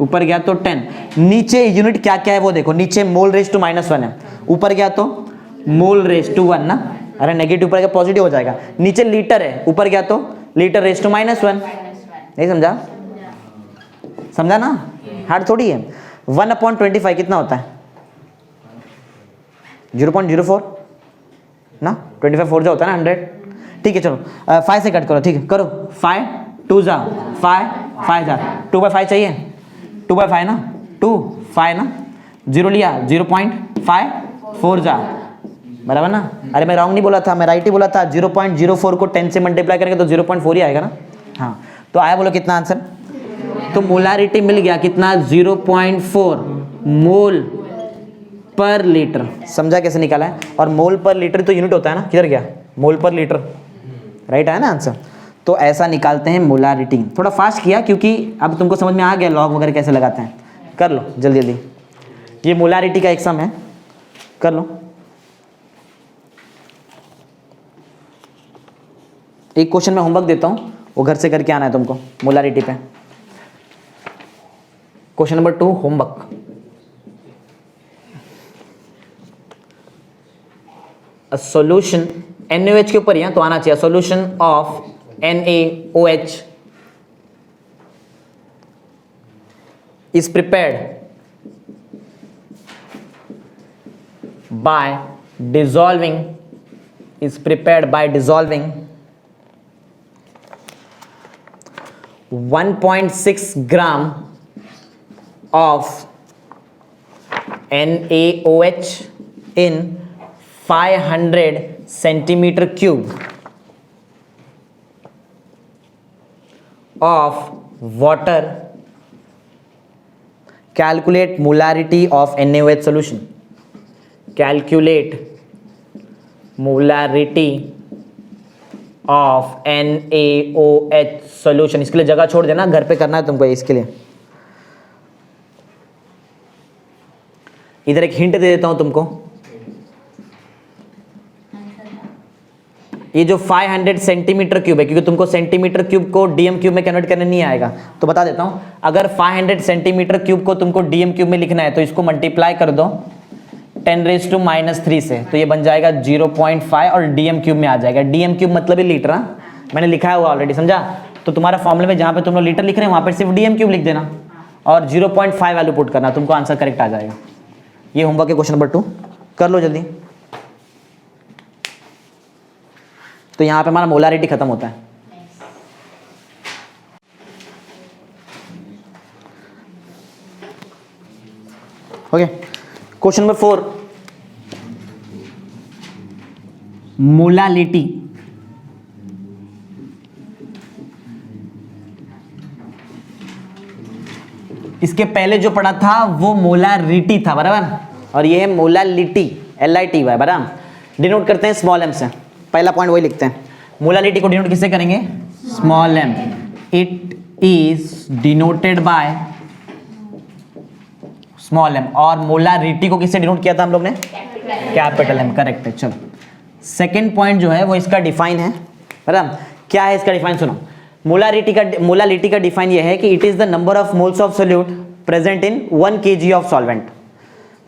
ऊपर गया तो 10। नीचे यूनिट क्या क्या है वो देखो, नीचे मोल रेज़ टू -1 है, ऊपर गया तो मोल रेज़ टू 1 ना, अरे नेगेटिव ऊपर गया पॉजिटिव हो जाएगा। नीचे लीटर है, ऊपर गया तो लीटर रेज़ टू -1। नहीं समझा? समझा ना? हार्ड थोड़ी है। 1/25 कितना होता है? 0.04 ना, 25 4 जो होता है ना 100। ठीक है चलो 5 से कट करो, ठीक है करो। 5 2 जा 5 5 जा 2/5 चाहिए, 2/5 ना, 2 5 ना, 0 लिया 0.5 4 जा, बराबर ना? अरे मैं रॉन्ग नहीं बोला था, मैं राइट ही बोला था। 0.04 को 10 से मल्टीप्लाई करेंगे तो 0.4 ही आएगा ना। हाँ तो आया, बोलो कितना आंसर? तो मोलारिटी मिल गया कितना? 0.4 मोल पर लीटर। समझा कैसे निकाला है? और मोल पर लीटर तो यूनिट होता है ना, किधर गया? मोल पर लीटर, राइट है ना आंसर? तो ऐसा निकालते हैं मोलारिटी। थोड़ा फास्ट किया क्योंकि अब तुमको समझ में आ गया लॉग वगैरह कैसे लगाते हैं। कर लो जल्दी जल्दी, ये मोलारिटी का एक सम है, कर लो। एक क्वेश्चन मैं होमवर्क देता हूँ, वो घर से करके आना है तुमको मोलारिटी पे। Question number 2 homework. A solution NaOH के ऊपर ही है तो आना चाहिए। Solution of NaOH is prepared by dissolving 1.6 gram of NaOH in 500 centimeter cube of water. Calculate molarity of NaOH solution. Calculate molarity of NaOH solution. इसके लिए जगह छोड़ देना, घर पे करना है तुमको इसके लिए। इधर एक हिंट दे देता हूं तुमको, ये जो 500 सेंटीमीटर क्यूब है, क्योंकि तुमको सेंटीमीटर क्यूब को डीएम क्यूब में कन्वर्ट करने नहीं आएगा तो बता देता हूं। अगर 500 सेंटीमीटर क्यूब को तुमको डीएम क्यूब में लिखना है तो इसको मल्टीप्लाई कर दो 10⁻³ से, तो ये बन जाएगा 0.5 और डीएम क्यूब में आ जाएगा। डीएम क्यूब मतलब ही लीटर, मैंने लिखा है वो ऑलरेडी, समझा? तो तुम्हारा फॉर्मूले में जहां पे तुम लोग लीटर लिख रहे हैं वहां पर सिर्फ डीएम क्यूब लिख देना और 0.5 वैल्यू पुट करना, तुमको आंसर करेक्ट आ जाएगा। ये होमवर्क है क्वेश्चन नंबर 2, कर लो जल्दी। तो यहां पे हमारा मोलारिटी खत्म होता है। Okay, question number 4, molality. इसके पहले जो पढ़ा था वो मोलारिटी था, बराबर, और ये है मोलालिटी, LITY, बराबर। डिनोट करते हैं स्मॉल m से, पहला पॉइंट वही लिखते हैं। मोलालिटी को डिनोट किससे करेंगे? Small m। It is denoted by small m। और मोलारिटी को किससे डिनोट किया था हम लोग ने? कैपिटल M, करेक्ट है। चलो सेकेंड पॉइंट जो है वो इसका डिफाइन है, बराबर। क्या है इसका डिफाइन? सुनो, मोलालिटी का डिफाइन ये है कि it is the number of moles of solute present in 1 kg of solvent.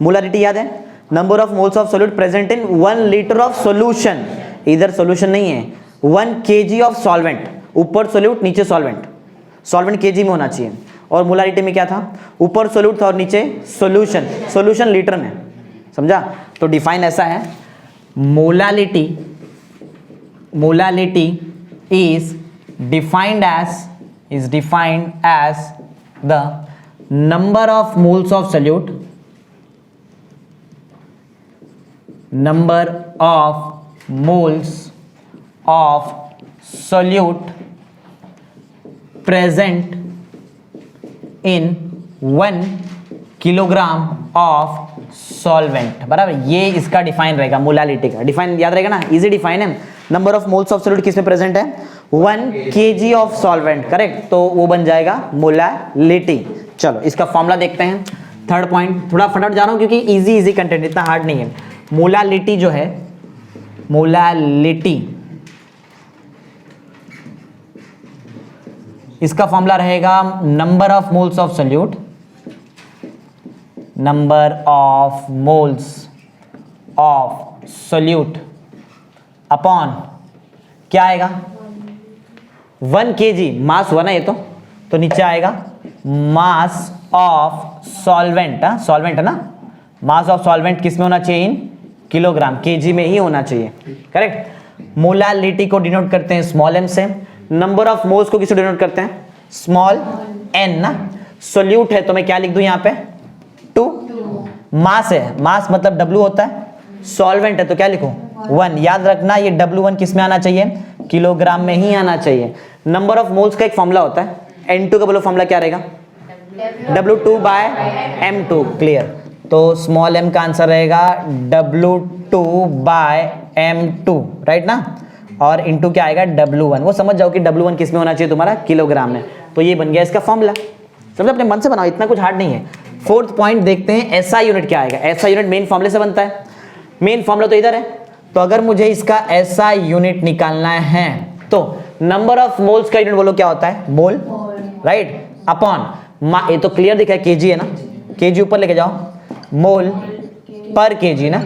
Molarity याद है? Number of moles of solute present in 1 litre of solution. इधर सोल्यूशन नहीं है, 1 kg ऑफ सॉल्वेंट, ऊपर सोल्यूट नीचे सॉल्वेंट। सॉल्वेंट kg में होना चाहिए। और मोलारिटी में क्या था? ऊपर सोल्यूट था और नीचे सोल्यूशन, सोल्यूशन लीटर में, समझा? तो डिफाइन ऐसा है, molality is defined as the number of moles of solute, number of moles of solute present in 1 kilogram of solvent, बराबर। ये इसका डिफाइन रहेगा मोलालिटी का। डिफाइन याद रहेगा ना, इजी डिफाइन है। Number of moles of solute किसमें प्रेजेंट है? 1 kg ऑफ सॉल्वेंट, करेक्ट। तो वो बन जाएगा मोलालिटी। चलो इसका फॉर्मूला देखते हैं। थर्ड पॉइंट, थोड़ा फटाफट जा रहा हूं क्योंकि इजी कंटेंट, इतना हार्ड नहीं है। मोलालिटी जो है, मोलालिटी, इसका फॉर्मूला रहेगा number of moles of solute, number of moles of solute upon क्या आएगा? 1 kg, मास हुआ ना ये, तो नीचे आएगा मास ऑफ सॉल्वेंट। सॉल्वेंट है ना, मास ऑफ सॉल्वेंट किस में होना चाहिए? इन किलोग्राम, केजी में ही होना चाहिए, करेक्ट। मोलालिटी को डिनोट करते हैं स्मॉल m से। नंबर ऑफ मोल्स को किससे डिनोट करते हैं? स्मॉल n ना। सोल्यूट है तो मैं क्या लिख दूं यहाँ पे? 2। मास है, मास मतलब W होता है। सॉल्वेंट है तो क्या लिखूं? 1। याद रखना ये W1 किस में आना चाहिए? किलोग्राम में ही आना चाहिए। नंबर ऑफ मोल्स का एक फॉर्मूला होता है, N2 का बोलो फॉर्मूला क्या रहेगा? W2/M2, clear. तो स्मॉल m का आंसर रहेगा W2/M2, राइट ना। और इनटू क्या आएगा? W1। वो समझ जाओ कि W1 किस में होना चाहिए तुम्हारा? किलोग्राम में। तो ये बन गया इसका फॉर्मूला। समझो, अपने मन से बनाओ, इतना कुछ हार्ड नहीं है। फोर्थ पॉइंट देखते हैं, SI यूनिट क्या आएगा? SI यूनिट मेन फॉर्मूले से बनता है। मेन फॉर्मूला तो इधर है, तो अगर मुझे इसका SI यूनिट निकालना है तो नंबर ऑफ मोल्स का यूनिट बोलो क्या होता है? मोल, राइट, अपॉन ये तो क्लियर दिखा है, केजी है ना, केजी ऊपर लेके जाओ, मोल पर केजी ना।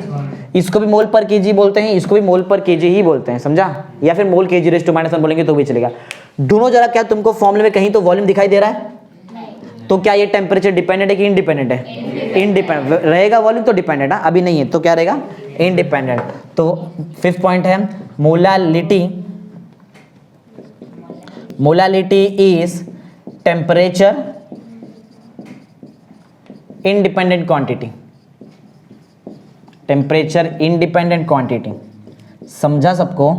इसको भी मोल पर केजी बोलते हैं, इसको भी मोल पर केजी ही बोलते हैं, समझा? या फिर मोल केजी रेज़ टू -1 बोलेंगे तो भी चलेगा। दोनों जरा क्या तुमको फॉर्मूले में कहीं तो वॉल्यूम दिखाई दे रहा है? तो क्या ये टेम्परेचर डिपेंडेंट है कि इनडिपेंडेंट है? इंडिपेंडेंट रहेगा। वॉल्यूम तो डिपेंडेंट है, अभी नहीं है, तो क्या रहेगा? इंडिपेंडेंट। तो फिफ्थ पॉइंट है molality. Molality is temperature independent quantity. Temperature independent quantity, समझा सबको?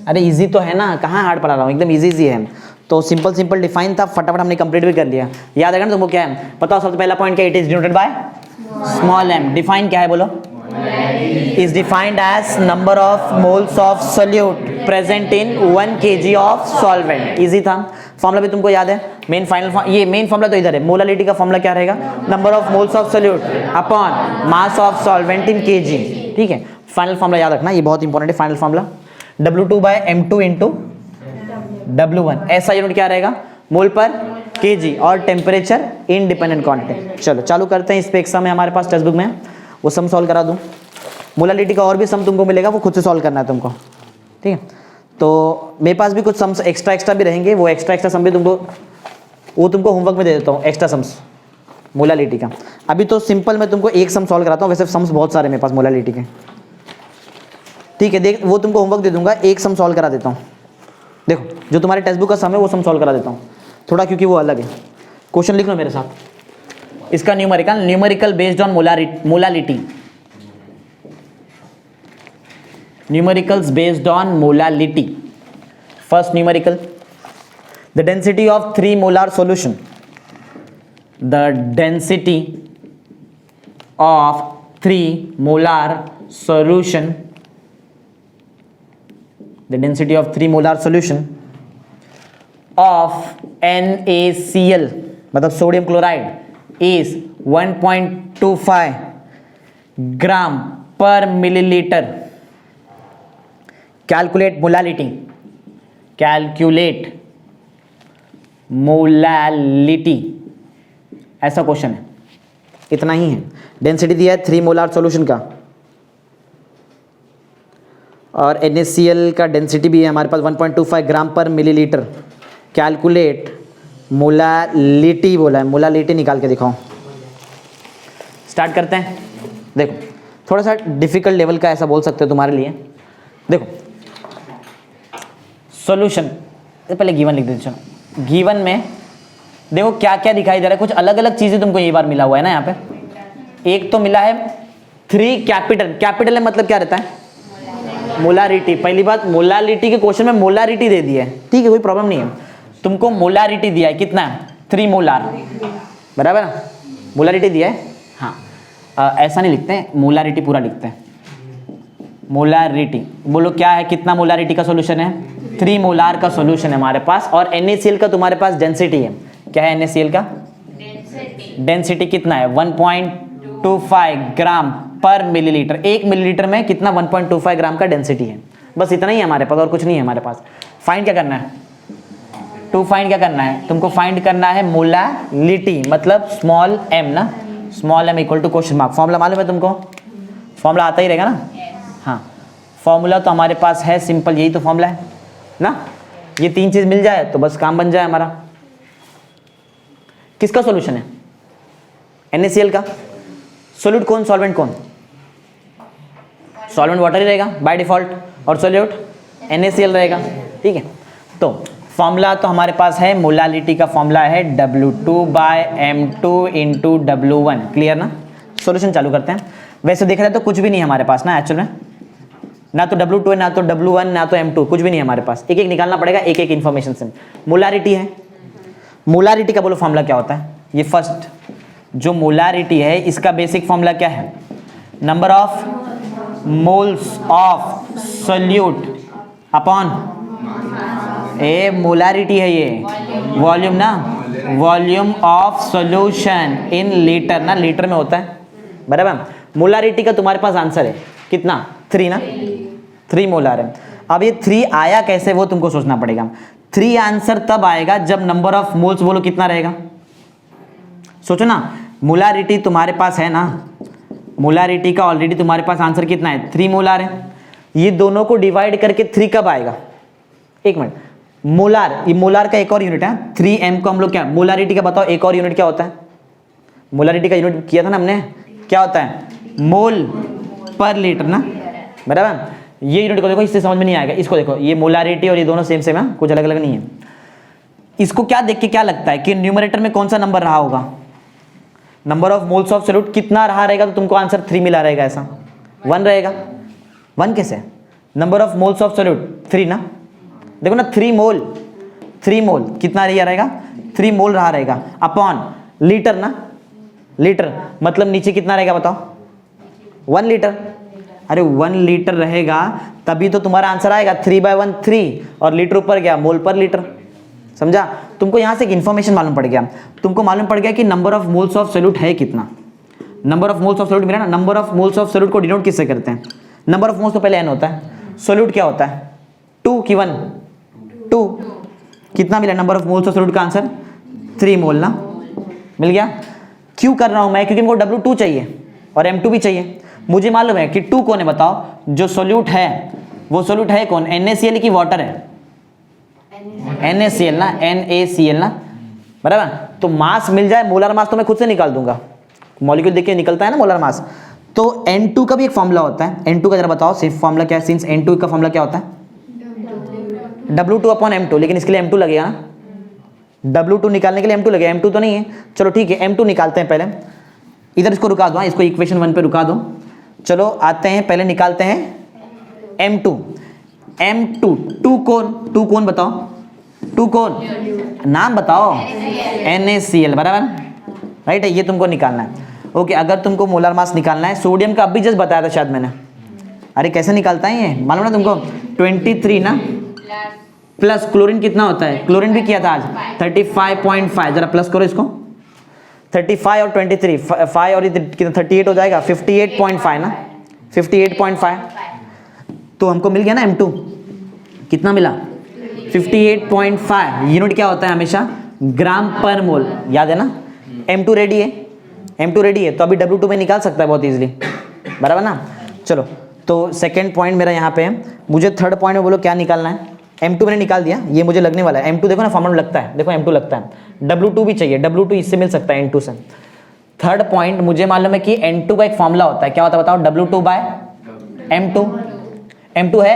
अरे इजी तो है ना, कहाँ हार्ड पढ़ा रहा हूँ, एकदम इजी है। तो सिंपल डिफाइन था, फटाफट हमने कंप्लीट भी कर लिया। याद है ना तुमको क्या है? बताओ सबसे पहला पॉइंट क्या? It is denoted by small m। Define क्या है बोलो? Is defined as number of moles of solute present in 1 kg of solvent. Easy था। फॉर्मूला भी तुमको याद है, मेन फाइनल ये मेन फॉर्मूला तो इधर है। मोलालिटी का फॉर्मूला क्या रहेगा? Number of moles of solute upon mass of solvent in kg, ठीक है। फाइनल फॉर्मूला याद रखना, ये बहुत इंपॉर्टेंट है। Final formula W2/M2 into W1। ऐसा यूनिट क्या रहेगा? मोल पर केजी और टेम्परेचर इंडिपेंडेंट क्वांटिटी। चलो चालू करते हैं। इस पे एक सम है हमारे पास टेक्स्ट बुक में, वो सम सॉल्व करा दूं। मोलालिटी का और भी सम तुमको मिलेगा, वो खुद से सॉल्व करना है तुमको, ठीक है। तो मेरे पास भी कुछ सम्स एक्स्ट्रा भी रहेंगे, वो एक्स्ट्रा सम भी तुमको होमवर्क में दे देता हूँ, एक्स्ट्रा सम्स मोलालिटी का। अभी तो सिंपल मैं तुमको एक सम सॉल्व कराता हूँ, वैसे सम्स बहुत सारे मेरे पास मोलालिटी के, ठीक है। देख, वो तुमको होमवर्क दे दूंगा, एक सम सॉल्व करा देता हूँ। देखो जो तुम्हारे टेक्स्ट बुक का सम है वो सम सॉल्व करा देता हूँ थोड़ा, क्योंकि वो अलग है। क्वेश्चन लिख लो मेरे साथ। इसका numerical based on molality. Numericals based on molality. First numerical, the density of 3 molar solution. The density of 3 molar solution, the density of 3 molar solution of NaCl मतलब सोडियम क्लोराइड is 1.25 ग्राम पर millilitre. Calculate molality. Calculate molality, ऐसा question है। इतना ही है। Density दिया है 3 molar solution का, और NaCl का डेंसिटी भी है हमारे पास 1.25 ग्राम पर मिलीलीटर। कैलकुलेट मोलालिटी बोला है, मोलालिटी निकाल के दिखाओ। स्टार्ट करते हैं। देखो थोड़ा सा डिफिकल्ट लेवल का ऐसा बोल सकते हो तुम्हारे लिए। देखो सॉल्यूशन, पहले गिवन लिख देते। चलो गिवन में देखो क्या क्या दिखाई दे रहा है, कुछ अलग अलग चीज़ें तुमको ये बार मिला हुआ है ना। यहाँ पे एक तो मिला है 3 कैपिटल है, मतलब क्या रहता है? मोलारिटी। पहली बात, मोलालिटी के क्वेश्चन में मोलारिटी दे दी है, ठीक है, कोई प्रॉब्लम नहीं है। तुमको मोलारिटी दिया है, कितना है 3 मोलार, बराबर ना, मोलारिटी दिया है। हाँ ऐसा नहीं लिखते हैं, मोलारिटी पूरा लिखते हैं। मोलारिटी बोलो क्या है, कितना मोलारिटी का सॉल्यूशन है, 3 मोलार का सॉल्यूशन है हमारे पास। और NaCl का तुम्हारे पास डेंसिटी है, क्या है NaCl का डेंसिटी कितना है 1.25 ग्राम पर मिलीलीटर। 1 मिलीलीटर में कितना 1.25 ग्राम का डेंसिटी है, बस इतना ही है हमारे पास और कुछ नहीं है हमारे पास। फाइंड क्या करना है, फाइंड क्या करना है तुमको, फाइंड करना है मोलालिटी, मतलब स्मॉल m ना, small m equal to question mark. Formula मालूम है तुमको, फॉर्मूला आता ही रहेगा ना। हाँ फॉर्मूला तो हमारे पास है सिंपल, यही तो फॉर्मूला है ना। ये 3 चीज मिल जाए तो बस काम बन जाए हमारा। किसका सॉल्यूशन है, NaCl का। सोल्यूट कौन, सॉल्वेंट कौन, सॉल्वेंट वाटर ही रहेगा बाय डिफॉल्ट, और सोल्यूट NaCl रहेगा, ठीक है। तो फॉर्मूला तो हमारे पास है, मोलालिटी का फॉर्मूला है W2/M2 इंटू W1, क्लियर ना। सॉल्यूशन चालू करते हैं। वैसे देख रहे तो कुछ भी नहीं है हमारे पास ना एक्चुअल में, ना तो W2 है, ना तो W1, ना तो M2, कुछ भी नहीं है हमारे पास। एक एक निकालना पड़ेगा, एक एक इन्फॉर्मेशन से। मोलारिटी है, मोलारिटी का बोलो फॉर्मूला क्या होता है। ये फर्स्ट जो मोलारिटी है इसका बेसिक फॉर्मूला क्या है, number of moles of solute upon A, molarity है ये, वॉल्यूम ना, volume of solution in litre ना, लीटर में होता है, बराबर। मोलारिटी का तुम्हारे पास आंसर है कितना 3 ना, 3 मोलार है। अब ये 3 आया कैसे वो तुमको सोचना पड़ेगा। 3 आंसर तब आएगा जब नंबर ऑफ मोल्स बोलो कितना रहेगा, सोचो ना। मोलारिटी तुम्हारे पास है ना, मोलारिटी का ऑलरेडी तुम्हारे पास आंसर कितना है 3 मोलार है। ये दोनों को डिवाइड करके 3 कब आएगा, एक मिनट, मोलार, ये मोलार का एक और यूनिट है। 3m को हम लोग क्या, मोलारिटी का बताओ एक और यूनिट क्या होता है, मोलारिटी का यूनिट किया था ना हमने, क्या होता है मोल पर लीटर ना, बराबर। ये यूनिट को देखो, इससे समझ में नहीं आएगा, इसको देखो, ये मोलारिटी और ये दोनों सेम सेम है, कुछ अलग अलग नहीं है। इसको क्या देख के क्या लगता है कि न्यूमरेटर में कौन सा नंबर रहा होगा, number of moles of solute कितना रहा रहेगा, तो तुमको आंसर 3 मिला रहेगा, ऐसा 1 रहेगा। 1 कैसे, number of moles of solute 3 ना, देखो ना 3 मोल, 3 मोल कितना रहा रहेगा 3 मोल रहा रहेगा अपॉन लीटर ना, लीटर मतलब नीचे कितना रहेगा बताओ 1 लीटर। अरे 1 लीटर रहेगा तभी तो तुम्हारा आंसर आएगा 3/1 3, और लीटर ऊपर गया मोल पर लीटर, समझा। तुमको यहाँ से एक इन्फॉर्मेशन मालूम पड़ गया, तुमको मालूम पड़ गया कि number of moles of solute है कितना। Number of moles of solute मिला ना, number of moles of solute को डिनोट किससे करते हैं, नंबर ऑफ मोल्स तो पहले n होता है, सोल्यूट क्या होता है 2 की 1 2, कितना मिला number of moles of solute का आंसर 3 मोल ना, मिल गया। क्यों कर रहा हूं मैं, क्योंकि मुझको W2 चाहिए और M2 भी चाहिए। मुझे मालूम है कि 2 कौन है बताओ, जो सोल्यूट है वो सोल्यूट है कौन, NaCl की वाटर है, NaCl ना, NaCl ना, बराबर। तो मास मिल जाए, मोलर मास तो मैं खुद से निकाल दूंगा, मॉलिक्यूल देख के निकलता है ना मोलर मास। तो N2 का भी एक फॉर्मूला होता है, N2 का जरा बताओ सिर्फ फॉर्मूला क्या है, सिंस N2 का फॉर्मूला क्या होता है W2/M2, लेकिन इसके लिए M2 लगेगा ना, W2 निकालने के लिए M2 लगेगा, M2 तो नहीं है, चलो ठीक है M2 निकालते हैं पहले। इधर इसको रुका दो, इसको इक्वेशन 1 पे रुका दो। चलो आते हैं, पहले निकालते हैं M2। M2 2 कौन बताओ, 2 कौन नाम बताओ, NaCl, बराबर राइट है, ये तुमको निकालना है। ओके अगर तुमको मोलर मास निकालना है, सोडियम का अभी जस्ट बताया था शायद मैंने, अरे कैसे निकालता है ये मालूम ना तुमको, 23 ना, प्लस क्लोरीन कितना होता है, क्लोरीन भी किया था आज 35.5, जरा प्लस करो इसको, 35 और 23 5 और कितना 38 हो जाएगा 58.5 ना, 58.5। तो हमको मिल गया ना M2, कितना मिला 58.5। यूनिट क्या होता है हमेशा ग्राम पर मोल, याद है ना। M2 रेडी है, M2 रेडी है, तो अभी W2 में निकाल सकता है बहुत इजीली, बराबर ना। चलो तो सेकंड पॉइंट मेरा यहाँ पे है, मुझे थर्ड पॉइंट में बोलो क्या निकालना है। M2 मैंने निकाल दिया, ये मुझे लगने वाला है M2, देखो ना फॉर्मूला लगता है, देखो M2 लगता है, W2 भी चाहिए, W2 इससे मिल सकता है N2 से। थर्ड पॉइंट मुझे मालूम है कि N2 का एक फॉर्मूला होता है, क्या होता है बताओ, W2/M2। M2 है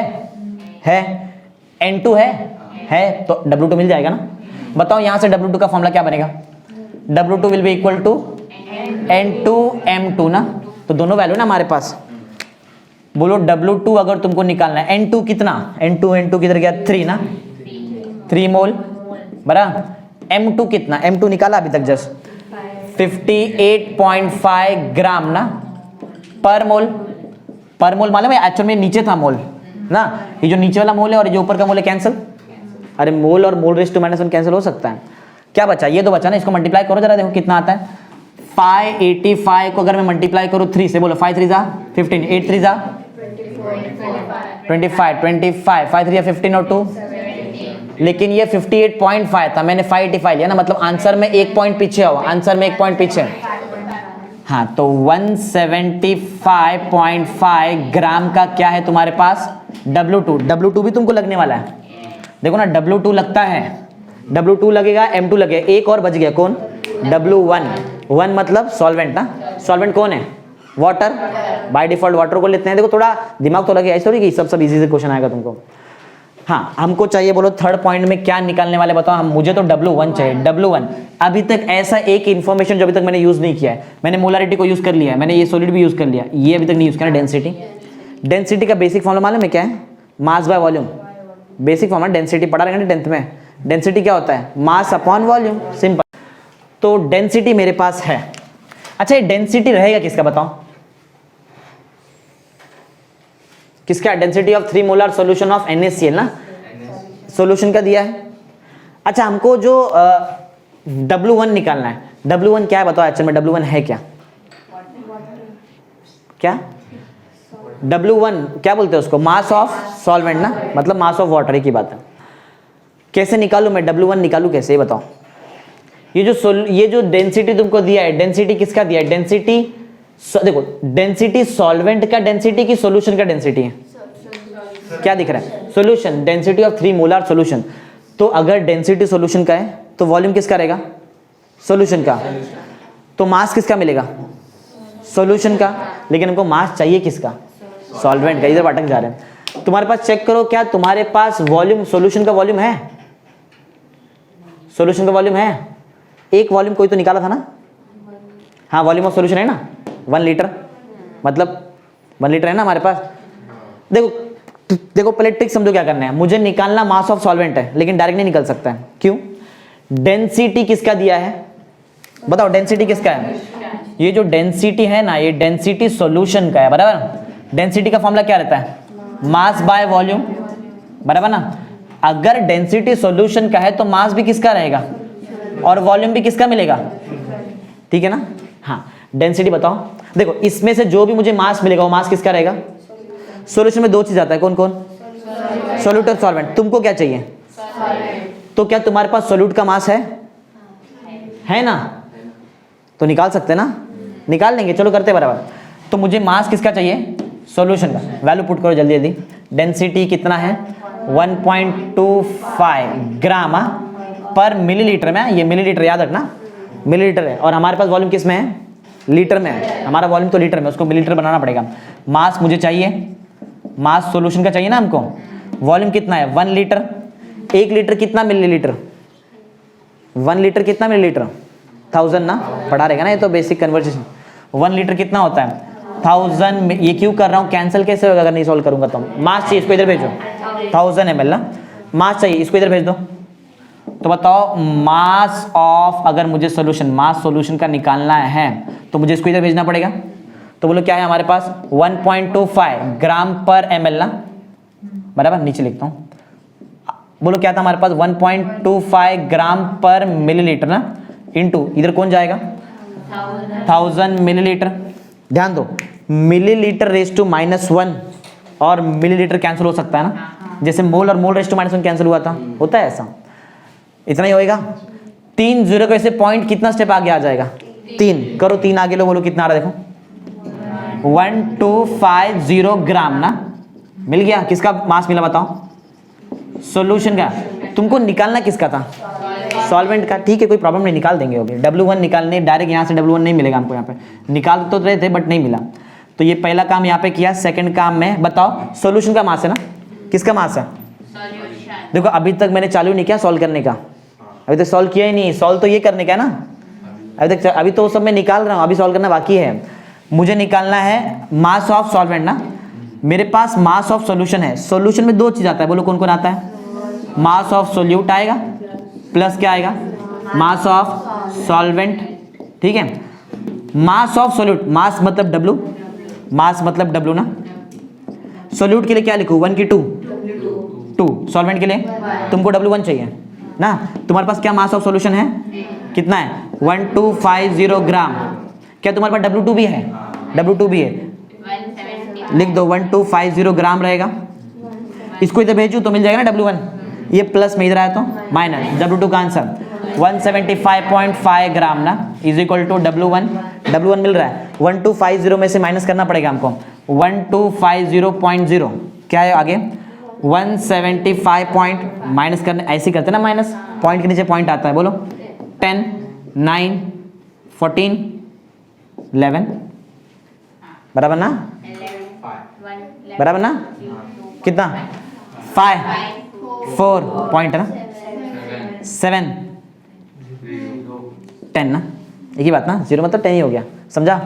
N2 है तो W2 मिल जाएगा ना। बताओ यहाँ से W2 का फॉर्मूला क्या बनेगा, W2 will be equal to N2M2 ना, तो दोनों वैल्यू ना हमारे पास। बोलो W2 अगर तुमको निकालना है, N2 कितना, N2 किधर गया 3 ना, 3 मोल बराबर। M2 कितना, M2 निकाला अभी तक जस्ट 58.5 ग्राम ना पर मोल। पर मोल मालूम है, एक्चुअल में नीचे था मोल ना, ये जो नीचे वाला मोल है और ये जो ऊपर का मोल है कैंसिल। अरे मोल और मोल रेज़ टू -1 कैंसिल हो सकता है। क्या बचा, ये तो बचा ना, इसको मल्टीप्लाई करो जरा, देखो कितना आता है। 585 को अगर मैं मल्टीप्लाई करूँ 3 से, बोलो 5 3 जा 15, 8 3 जा 25, 5 3 15 और 2, लेकिन ये 58.5 था, मैंने 585 लिया ना, मतलब आंसर में 1 पॉइंट पीछे हुआ, आंसर में 1 पॉइंट पीछे। हाँ, तो 175.5 ग्राम का क्या है तुम्हारे पास, W2। W2 भी तुमको लगने वाला है, देखो ना, W2 लगता है, W2 लगेगा, M2 लगेगा, एक और बच गया, कौन, W1। 1 मतलब सॉल्वेंट ना, सॉल्वेंट कौन है, वाटर, बाय डिफॉल्ट वाटर को लेते हैं। देखो थोड़ा दिमाग तो लगे, ऐसे थोड़ी कि सब इजी से क्वेश्चन आएगा तुमको। हाँ, हमको चाहिए, बोलो थर्ड पॉइंट में क्या निकालने वाले बताओ। हम, मुझे तो W1 चाहिए। W1 अभी तक ऐसा एक इन्फॉर्मेशन जो अभी तक मैंने यूज नहीं किया है, मैंने मोलारिटी को यूज कर लिया है, मैंने ये सॉलिड भी यूज कर लिया, ये अभी तक नहीं यूज किया, डेंसिटी। डेंसिटी का बेसिक फॉर्मूला मालूम है क्या है, mass by volume. Basic formula density पढ़ा रहेंगे 10th में। डेंसिटी क्या होता है, मास अपॉन वॉल्यूम, सिंपल। तो डेंसिटी मेरे पास है। अच्छा, ये डेंसिटी रहेगा किसका बताओ, किसका, density of 3 molar solution of NaCl ना, सॉल्यूशन का दिया है। अच्छा, हमको जो W1 निकालना है, W1 क्या है बताओ, एक्चुअल में W1 है क्या, क्या W1 क्या बोलते हैं उसको, मास ऑफ सॉल्वेंट ना, मतलब मास ऑफ वाटर, एक ही बात है। कैसे निकालूं मैं W1 निकालूं कैसे, ये बताओ। ये जो डेंसिटी तुमको दिया है, डेंसिटी किसका दिया है, डेंसिटी देखो, डेंसिटी सॉल्वेंट का डेंसिटी की सॉल्यूशन का डेंसिटी है, क्या दिख रहा है, solution, density of 3 molar solution. तो अगर डेंसिटी सॉल्यूशन का है तो वॉल्यूम किसका रहेगा, सॉल्यूशन का, तो मास किसका मिलेगा, सॉल्यूशन का, लेकिन हमको मास चाहिए किसका, सॉल्वेंट का। इधर भटक जा रहे हैं। तुम्हारे पास चेक करो, क्या तुम्हारे पास वॉल्यूम, सॉल्यूशन का वॉल्यूम है, सॉल्यूशन का वॉल्यूम है, एक वॉल्यूम कोई तो निकाला था ना, हाँ, वॉल्यूम ऑफ सॉल्यूशन है ना 1 लीटर, मतलब 1 लीटर है ना हमारे पास। देखो पहले ट्रिक समझो क्या करना है, मुझे निकालना मास ऑफ सॉल्वेंट है, लेकिन डायरेक्ट नहीं निकल सकता है, क्यों, डेंसिटी किसका दिया है बताओ, डेंसिटी किसका है, ये जो डेंसिटी है ना, ये डेंसिटी सॉल्यूशन का है, बराबर। डेंसिटी का फॉर्मूला क्या रहता है, मास बाय वॉल्यूम, बराबर ना। अगर डेंसिटी सॉल्यूशन का है तो मास भी किसका रहेगा और वॉल्यूम भी किसका मिलेगा, ठीक है ना। हाँ, डेंसिटी बताओ, देखो इसमें से जो भी मुझे मास मिलेगा वो मास किसका रहेगा, सॉल्यूशन में 2 चीज आता है, कौन कौन, सोल्यूट और सॉल्वेंट। तुमको क्या चाहिए, तो क्या तुम्हारे पास सोल्यूट का मास है ना, तो निकाल सकते ना, निकाल लेंगे, चलो करते बराबर। तो मुझे मास किसका चाहिए, सॉल्यूशन का, वैल्यू पुट करो जल्दी जल्दी। डेंसिटी कितना है 1.25 ग्राम पर मिलीलीटर में, ये मिलीलीटर याद रखना, मिलीलीटर है, और हमारे पास वॉल्यूम किस में है, लीटर में है, हमारा वॉल्यूम तो लीटर में, उसको मिलीलीटर बनाना पड़ेगा। मास मुझे चाहिए, मास सॉल्यूशन का चाहिए ना हमको, वॉल्यूम कितना है 1 लीटर, 1 लीटर कितना मिलीलीटर, 1 लीटर कितना मिलीलीटर, 1000 ना, पढ़ा रहेगा ना ये तो बेसिक कन्वर्सेशन। 1 लीटर कितना होता है 1000, ये क्यों कर रहा हूँ, कैंसिल कैसे होगा अगर नहीं सॉल्व करूंगा तो। मास चाहिए, इसको इधर भेजो, 1000 ml ना, मास चाहिए, इसको इधर भेज दो। तो बताओ मास ऑफ, अगर मुझे सॉल्यूशन, मास सॉल्यूशन का निकालना है तो मुझे इसको इधर भेजना पड़ेगा। तो बोलो क्या है हमारे पास 1.25 ग्राम पर ml ना, बराबर, नीचे लिखता हूँ, बोलो क्या था हमारे पास 1.25 ग्राम पर मिलीलीटर ना, इनटू इधर कौन जाएगा 1000 मिलीलीटर। ध्यान दो, मिलीलीटर रेज टू -1 और मिलीलीटर कैंसिल हो सकता है ना, जैसे मोल और मोल रेज टू -1 कैंसिल हुआ था, होता है ऐसा, इतना ही होएगा। 3 जीरो को ऐसे पॉइंट कितना स्टेप आगे आ जाएगा, 3 करो, 3 आगे लो, बोलो कितना आ रहा है, देखो 1250 ग्राम ना, मिल गया। किसका मास मिला बताओ, सॉल्यूशन का। तुमको निकालना किसका था, सॉल्वेंट का, ठीक है कोई प्रॉब्लम नहीं, निकाल देंगे। ओके, W1 निकालने, डायरेक्ट यहाँ से W1 नहीं मिलेगा हमको, यहाँ पे निकाल तो रहे थे बट नहीं मिला, तो ये पहला काम यहाँ पे किया। सेकंड काम में बताओ, सॉल्यूशन का मास है ना, किसका मास है, देखो अभी तक मैंने चालू नहीं किया सॉल्व करने का, अभी तक सॉल्व किया ही नहीं, सॉल्व तो ये करने का है ना, अभी तो सब मैं निकाल रहा हूँ, अभी सॉल्व करना बाकी है। मुझे निकालना है मास ऑफ सॉल्वेंट ना, मेरे पास मास ऑफ सॉल्यूशन है, सॉल्यूशन में 2 चीज आता है, बोलो कौन कौन आता है, मास ऑफ सोल्यूट आएगा प्लस क्या आएगा, मास ऑफ सॉल्वेंट, ठीक है, मास ऑफ सोल्यूट, मास मतलब डब्लू, मास मतलब डब्लू ना, सोल्यूट के लिए क्या लिखूँ, 1 की 2, सॉल्वेंट के लिए तुमको W1 चाहिए ना, तुम्हारे पास क्या मास ऑफ सॉल्यूशन है, कितना है, 1250 ग्राम, क्या तुम्हारे पास W2 भी है, W2 भी है, लिख दो 1250 ग्राम रहेगा, इसको इधर भेजूँ तो मिल जाएगा ना W1, ये प्लस में इधर आया तो माइनस, W2 का आंसर 175.5 ग्राम ना इज इक्वल टू W1 मिल रहा है, 1250 में से माइनस करना पड़ेगा हमको, 1250.0 क्या है आगे, 175 पॉइंट माइनस करने ऐसे ही करते ना, माइनस पॉइंट के नीचे पॉइंट आता है, बोलो 10, 9, 14, 11 बराबर ना, बराबर ना, कितना 5, 4 पॉइंट है ना, 7, 10 ना, एक ही बात ना, 0 मतलब 10 ही हो गया, समझा,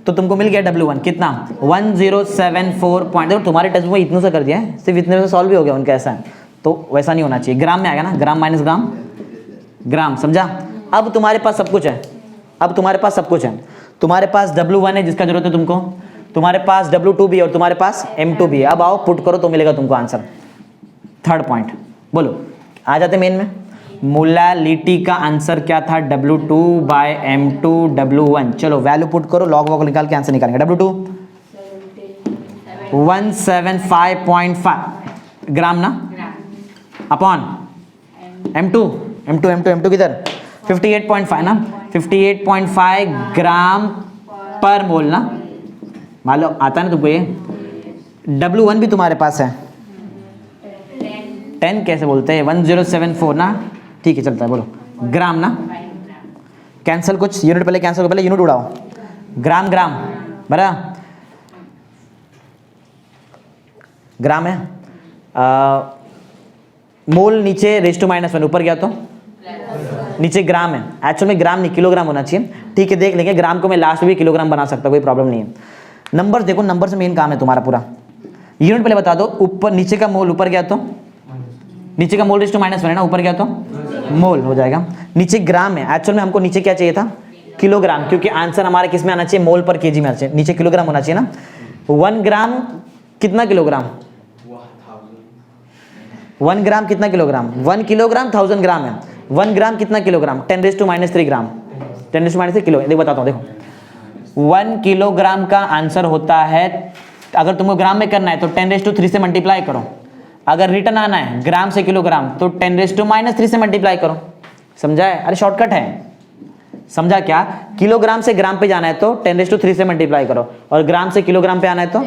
तो तुमको मिल गया W1 कितना 1074 पॉइंट, देखो तुम्हारे टेस्ट में इतने से कर दिया है, सिर्फ इतने से सॉल्व भी हो गया उनका, ऐसा है तो वैसा नहीं होना चाहिए, ग्राम में आएगा ना, ग्राम माइनस ग्राम ग्राम, समझा। अब तुम्हारे पास सब कुछ है, अब तुम्हारे पास सब कुछ है, तुम्हारे पास W1 है जिसका जरूरत है तुमको, तुम्हारे पास W2 भी है और तुम्हारे पास M2 भी है, अब आओ पुट करो तो मिलेगा तुमको आंसर, थर्ड पॉइंट बोलो, आ जाते मेन में, मोलालिटी का आंसर क्या था, W2/M2 W1, चलो वैल्यू पुट करो, लॉग वॉग निकाल के आंसर निकालेंगे, W2 175.5 ग्राम ना, अपॉन M2 किधर 58.5 ना, 58.5 ग्राम पर मोल ना, मान लो आता है ना तुमको ये, W1 भी तुम्हारे पास है, 10 कैसे बोलते हैं, 1074 ना, ठीक है चलता है, बोलो ग्राम ना, कैंसिल कुछ यूनिट पहले कैंसिल करो, पहले यूनिट उड़ाओ, ग्राम ग्राम बराबर, ग्राम है, मोल नीचे रेज़ टू -1 ऊपर गया तो नीचे ग्राम है, एक्चुअल में ग्राम नहीं किलोग्राम होना चाहिए, ठीक है देख लेंगे, ग्राम को मैं लास्ट में भी किलोग्राम बना सकता, कोई प्रॉब्लम नहीं है। नंबर्स देखो, नंबर से मेन काम है तुम्हारा पूरा, यूनिट पहले बता दो, ऊपर नीचे का मोल ऊपर गया तो नीचे का मोल रेज़ टू -1 है ना, ऊपर गया तो मोल हो जाएगा, नीचे ग्राम है, एक्चुअल में हमको नीचे क्या चाहिए था, किलोग्राम, क्योंकि आंसर हमारे किस में आना चाहिए, मोल पर केजी में आना चाहिए, नीचे किलोग्राम होना चाहिए ना, 1 ग्राम कितना किलोग्राम, 1 ग्राम कितना किलोग्राम, 1 किलोग्राम 1000 ग्राम है, 1 ग्राम कितना किलोग्राम, 10⁻³ ग्राम, 10⁻³ किलो, देखो बताता हूँ, देखो 1 किलोग्राम का आंसर होता है, अगर तुमको ग्राम में करना है तो 10⁻³ से मल्टीप्लाई करो, अगर रिटर्न आना है ग्राम से किलोग्राम तो 10⁻³ से मल्टीप्लाई करो, समझा है, अरे शॉर्टकट है, समझा क्या, किलोग्राम से ग्राम पे जाना है तो 10⁻³ से मल्टीप्लाई करो, और ग्राम से किलोग्राम पे आना है तो,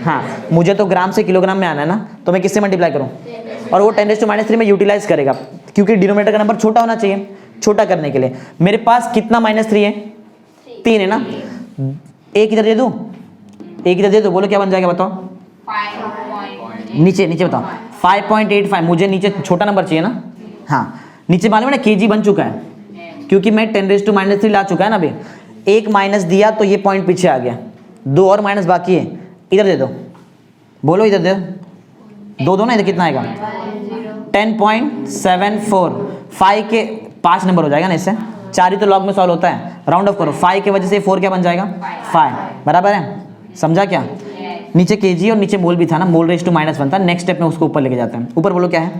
हाँ मुझे तो ग्राम से किलोग्राम में आना है ना, तो मैं किससे मल्टीप्लाई करूँ, और वो 10⁻³ में यूटिलाइज करेगा, क्योंकि डिनोमिनेटर का नंबर छोटा होना चाहिए, छोटा करने के लिए मेरे पास कितना -3 है, 3 है ना, एक इधर दे दूँ, एक इधर दे दो, बोलो क्या बन जाएगा बताओ, नीचे नीचे बताओ 5.85, मुझे नीचे छोटा नंबर चाहिए ना, हाँ नीचे मालूम है ना केजी बन चुका है, क्योंकि मैं 10⁻³ ला चुका है ना, अभी एक माइनस दिया तो ये पॉइंट पीछे आ गया, 2 और माइनस बाकी है, इधर दे दो, बोलो इधर दे दो, दो ना, इधर कितना आएगा 10.74, 5 के 5 नंबर हो जाएगा ना, इससे 4 ही तो लॉग में सॉल्व होता है, राउंड ऑफ करो, 5 की वजह से 4 क्या बन जाएगा 5, बराबर है, समझा क्या, नीचे केजी और नीचे मोल भी था ना, मोल रेज़ टू -1 था, नेक्स्ट स्टेप में उसको ऊपर लेके जाते हैं, ऊपर बोलो क्या है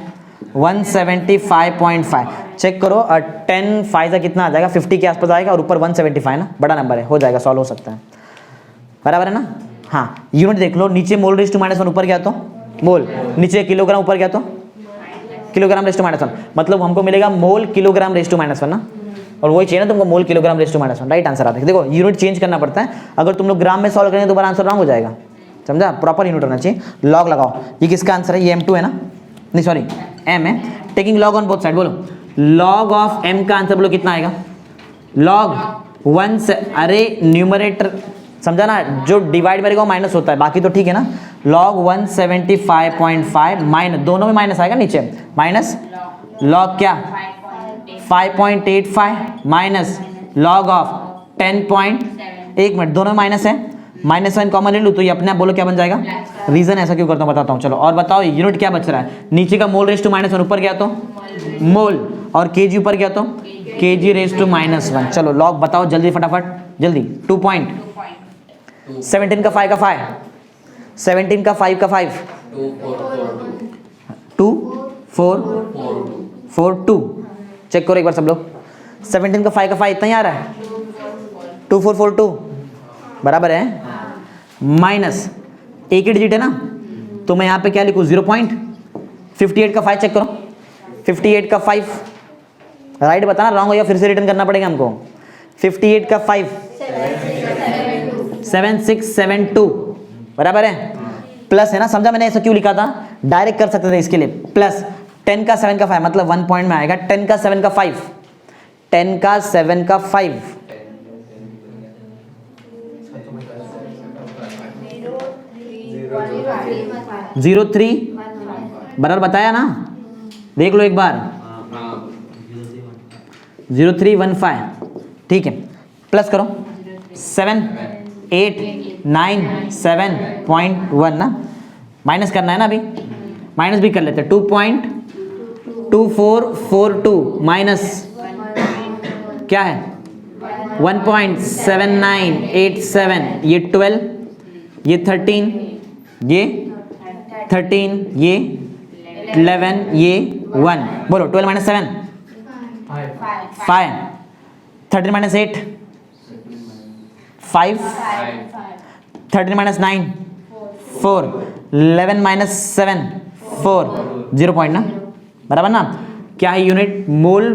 175.5, चेक करो, 10 5 का कितना आ जाएगा, 50 के आसपास आएगा, और ऊपर 175 ना, बड़ा नंबर है, हो जाएगा, सॉल्व हो सकता है, बराबर है ना, हाँ यूनिट देख लो, नीचे मोल रेज़ टू -1 ऊपर गया तो मोल, नीचे किलोग्राम ऊपर गया तो किलोग्राम रेज़ टू -1, मतलब हमको मिलेगा मोल किलोग्राम रेज़ टू -1 ना, और वही चाहिए ना तुमको, mole kilogram raise to -1, right answer आता है, देखो यूनिट चेंज करना पड़ता है, अगर तुम लोग ग्राम में सॉल्व करेंगे तो तुम्हारा आंसर रॉन्ग हो जाएगा, समझा, प्रॉपर यूनिट होना चाहिए, लॉग लगाओ, ये किसका आंसर है, ये M2 है ना, नहीं सॉरी M है, taking log on both side, बोलो लॉग ऑफ M का आंसर बोलो कितना आएगा, लॉग 1 से, अरे न्यूमरेटर समझा ना, जो डिवाइड करेगा वो माइनस होता है, बाकी तो ठीक है ना, लॉग 175.5 माइनस, दोनों में माइनस आएगा नीचे, माइनस लॉग क्या 5.85 माइनस लॉग ऑफ 1 मिनट, दोनों में माइनस है, -1 कॉमन ले लूँ तो ये अपने आप बोलो क्या बन जाएगा, रीजन ऐसा क्यों करता हूँ बताता हूँ, चलो और बताओ यूनिट क्या बच रहा है, नीचे का मोल रेज़ टू -1 ऊपर गया तो मोल, और kg ऊपर क्या तो kg रेज टू -1। चलो लॉग बताओ जल्दी फटाफट जल्दी। 17 का 5 का 5, 17 का 5 का 5, 2 4 4 2। चेक करो एक बार सब लोग। 17 का 5 का 5 इतना ही आ रहा है, 2442 बराबर है माइनस एक ही डिजिट है ना, तो मैं यहाँ पे क्या लिखूँ 0.58 का 5 चेक करो। 58 का 5 राइट बताना, रॉन्ग हो या फिर से रिटर्न करना पड़ेगा हमको। 58 का 5 7672 बराबर है, प्लस है ना, समझा मैंने ऐसा क्यों लिखा था, डायरेक्ट कर सकते थे इसके लिए। प्लस 10 का 7 का 5 मतलब 1 पॉइंट में आएगा 10 का 7 का 5, 10 का 7 का 5 03 बराबर बताया ना, देख लो एक बार 0315 ठीक है। प्लस करो 7897.1 ना, माइनस करना है ना, अभी माइनस भी कर लेते हैं। 2.2442 माइनस क्या है 1.7987, ये 12, ये 13, ये 13, ये 11, ये 1। बोलो 12 minus 7 5, 13 minus 8 5, 13 minus 9 4, 11 minus 7 4, 0 point ना, बराबर ना। क्या है यूनिट मोल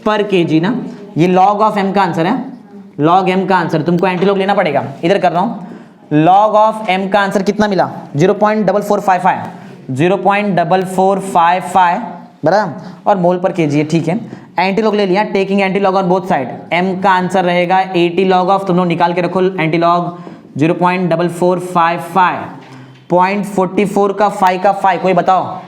पर केजी ना, ये लॉग ऑफ एम का आंसर है, लॉग एम का आंसर तुमको एंटीलॉग लेना पड़ेगा। इधर कर रहा हूँ, लॉग ऑफ एम का आंसर कितना मिला 0.4455, 0.4455 बराबर, और मोल पर केजी है ठीक है। एंटीलॉग ले लिया, taking antilog on both side, M का आंसर रहेगा 80 लॉग ऑफ, तुम लोग निकाल के रखो एंटीलॉग 0.4455, 0.44 का 5 का 5 कोई बताओ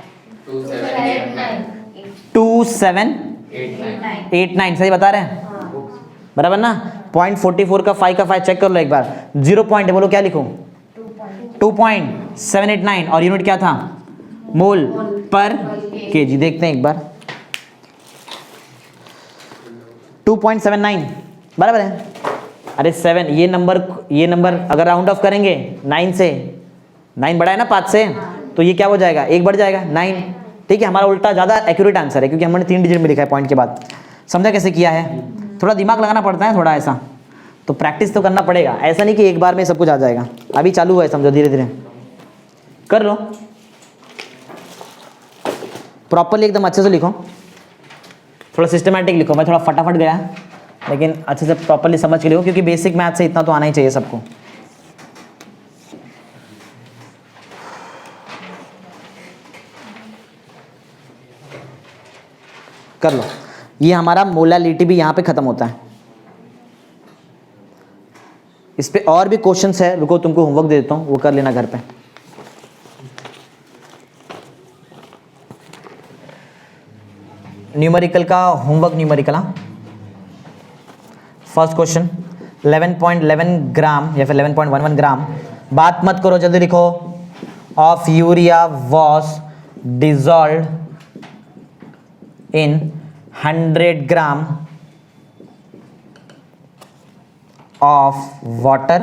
2789 सही बता रहे हैं बराबर ना। 0.44 का 5 का 5 चेक कर लो एक बार, 0 पॉइंट बोलो क्या लिखूं 2.789 और यूनिट क्या था मोल पर केजी। देखते हैं एक बार 2.79 बराबर है। अरे 7 ये नंबर अगर राउंड ऑफ करेंगे 9 से, 9 बड़ा है ना 5 से, तो ये क्या हो जाएगा, एक बढ़ जाएगा 9 ठीक है। हमारा उल्टा ज़्यादा एक्यूरेट आंसर है क्योंकि हमने 3 डिजिट में लिखा है पॉइंट के बाद। समझा कैसे किया है, थोड़ा दिमाग लगाना पड़ता है, थोड़ा ऐसा तो प्रैक्टिस तो करना पड़ेगा, ऐसा नहीं कि एक बार में सब कुछ आ जाएगा। अभी चालू है, समझो धीरे धीरे कर लो, प्रॉपरली एकदम अच्छे से लिखो, थोड़ा सिस्टमैटिक लिखो। मैं थोड़ा फटाफट गया लेकिन अच्छे से प्रॉपरली समझ के लिखो क्योंकि बेसिक मैथ से इतना तो आना ही चाहिए सबको। कर लो, ये हमारा मोलालिटी भी यहाँ पे खत्म होता है। इस पे और भी क्वेश्चंस है, रुको तुमको होमवर्क दे देता हूँ, वो कर लेना घर पे। न्यूमेरिकल का होमवर्क, न्यूमेरिकल फर्स्ट क्वेश्चन 11.11 ग्राम या फिर 11.11 ग्राम, बात मत करो जल्दी लिखो, of urea was dissolve in 100 gram of water.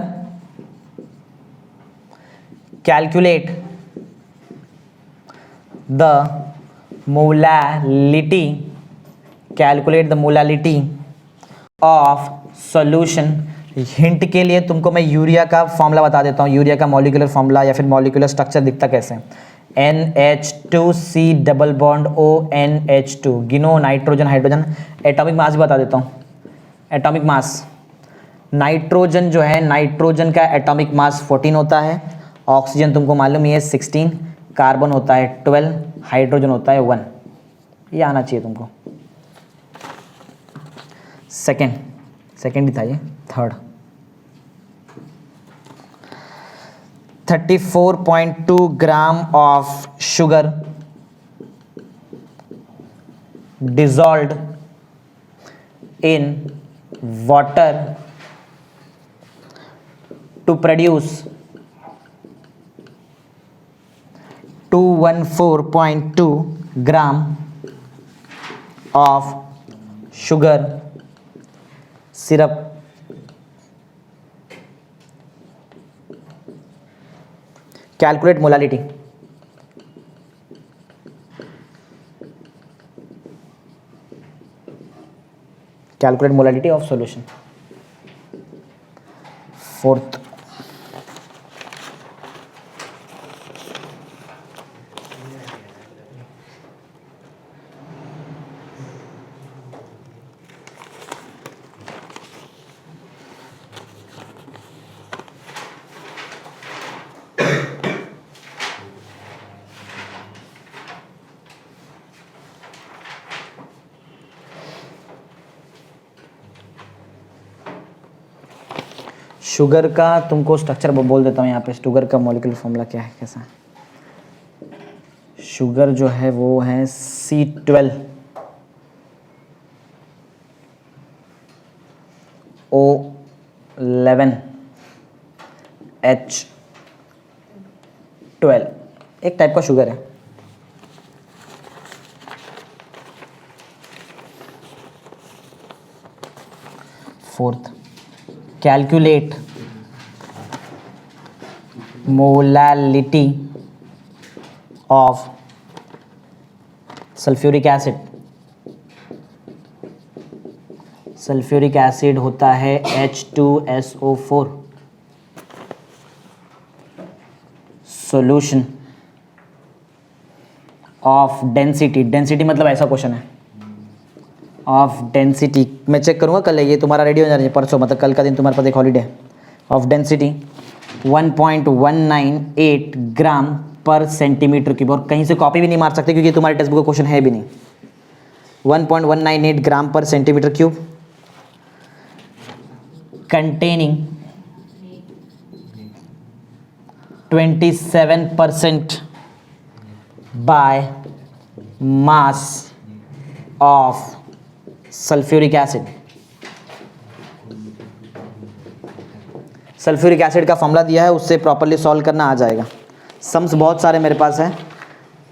Calculate the molality. Calculate the molality of solution. Hint के लिए तुमको मैं यूरिया का फॉर्मूला बता देता हूँ, यूरिया का मॉलिक्यूलर फॉर्मूला या फिर मॉलिक्यूलर स्ट्रक्चर दिखता कैसे, NH2C डबल बॉन्ड ONH2, गिनो नाइट्रोजन हाइड्रोजन। एटॉमिक मास भी बता देता हूँ, एटॉमिक मास नाइट्रोजन जो है, नाइट्रोजन का एटॉमिक मास 14 होता है, ऑक्सीजन तुमको मालूम ही है 16, कार्बन होता है 12, हाइड्रोजन होता है 1। ये आना चाहिए तुमको। सेकेंड ही था ये, third 34.2 gram of sugar dissolved in water to produce 214.2 gram of sugar syrup calculate molality. Calculate molality of solution. Fourth, sugar का तुमको स्ट्रक्चर बोल देता हूँ यहाँ पे। शुगर का मॉलिक्यूलर फॉर्मूला क्या है, कैसा है? शुगर जो है वो है C12 O11 H12, एक टाइप का शुगर है। Fourth, calculate molality of sulphuric acid. Sulphuric acid होता है H2SO4। Solution of density. Density मतलब ऐसा क्वेश्चन है, ऑफ डेंसिटी। मैं चेक करूँगा कल, ये तुम्हारा रेडी हो जाना चाहिए परसों, मतलब कल का दिन तुम्हारे पास एक हॉलीडे। ऑफ डेंसिटी 1.198 ग्राम पर सेंटीमीटर क्यूब। और कहीं से कॉपी भी नहीं मार सकते क्योंकि तुम्हारे टेक्स्ट बुक का क्वेश्चन है भी नहीं। 1.198 ग्राम पर centimetre cube containing 27% by mass of sulphuric acid. Sulphuric acid का फॉर्मूला दिया है, उससे प्रॉपर्ली सॉल्व करना आ जाएगा। सम्स बहुत सारे मेरे पास है,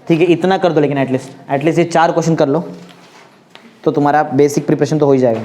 ठीक है, इतना कर दो लेकिन एटलीस्ट ये 4 क्वेश्चन कर लो तो तुम्हारा बेसिक प्रिपरेशन तो हो ही जाएगा।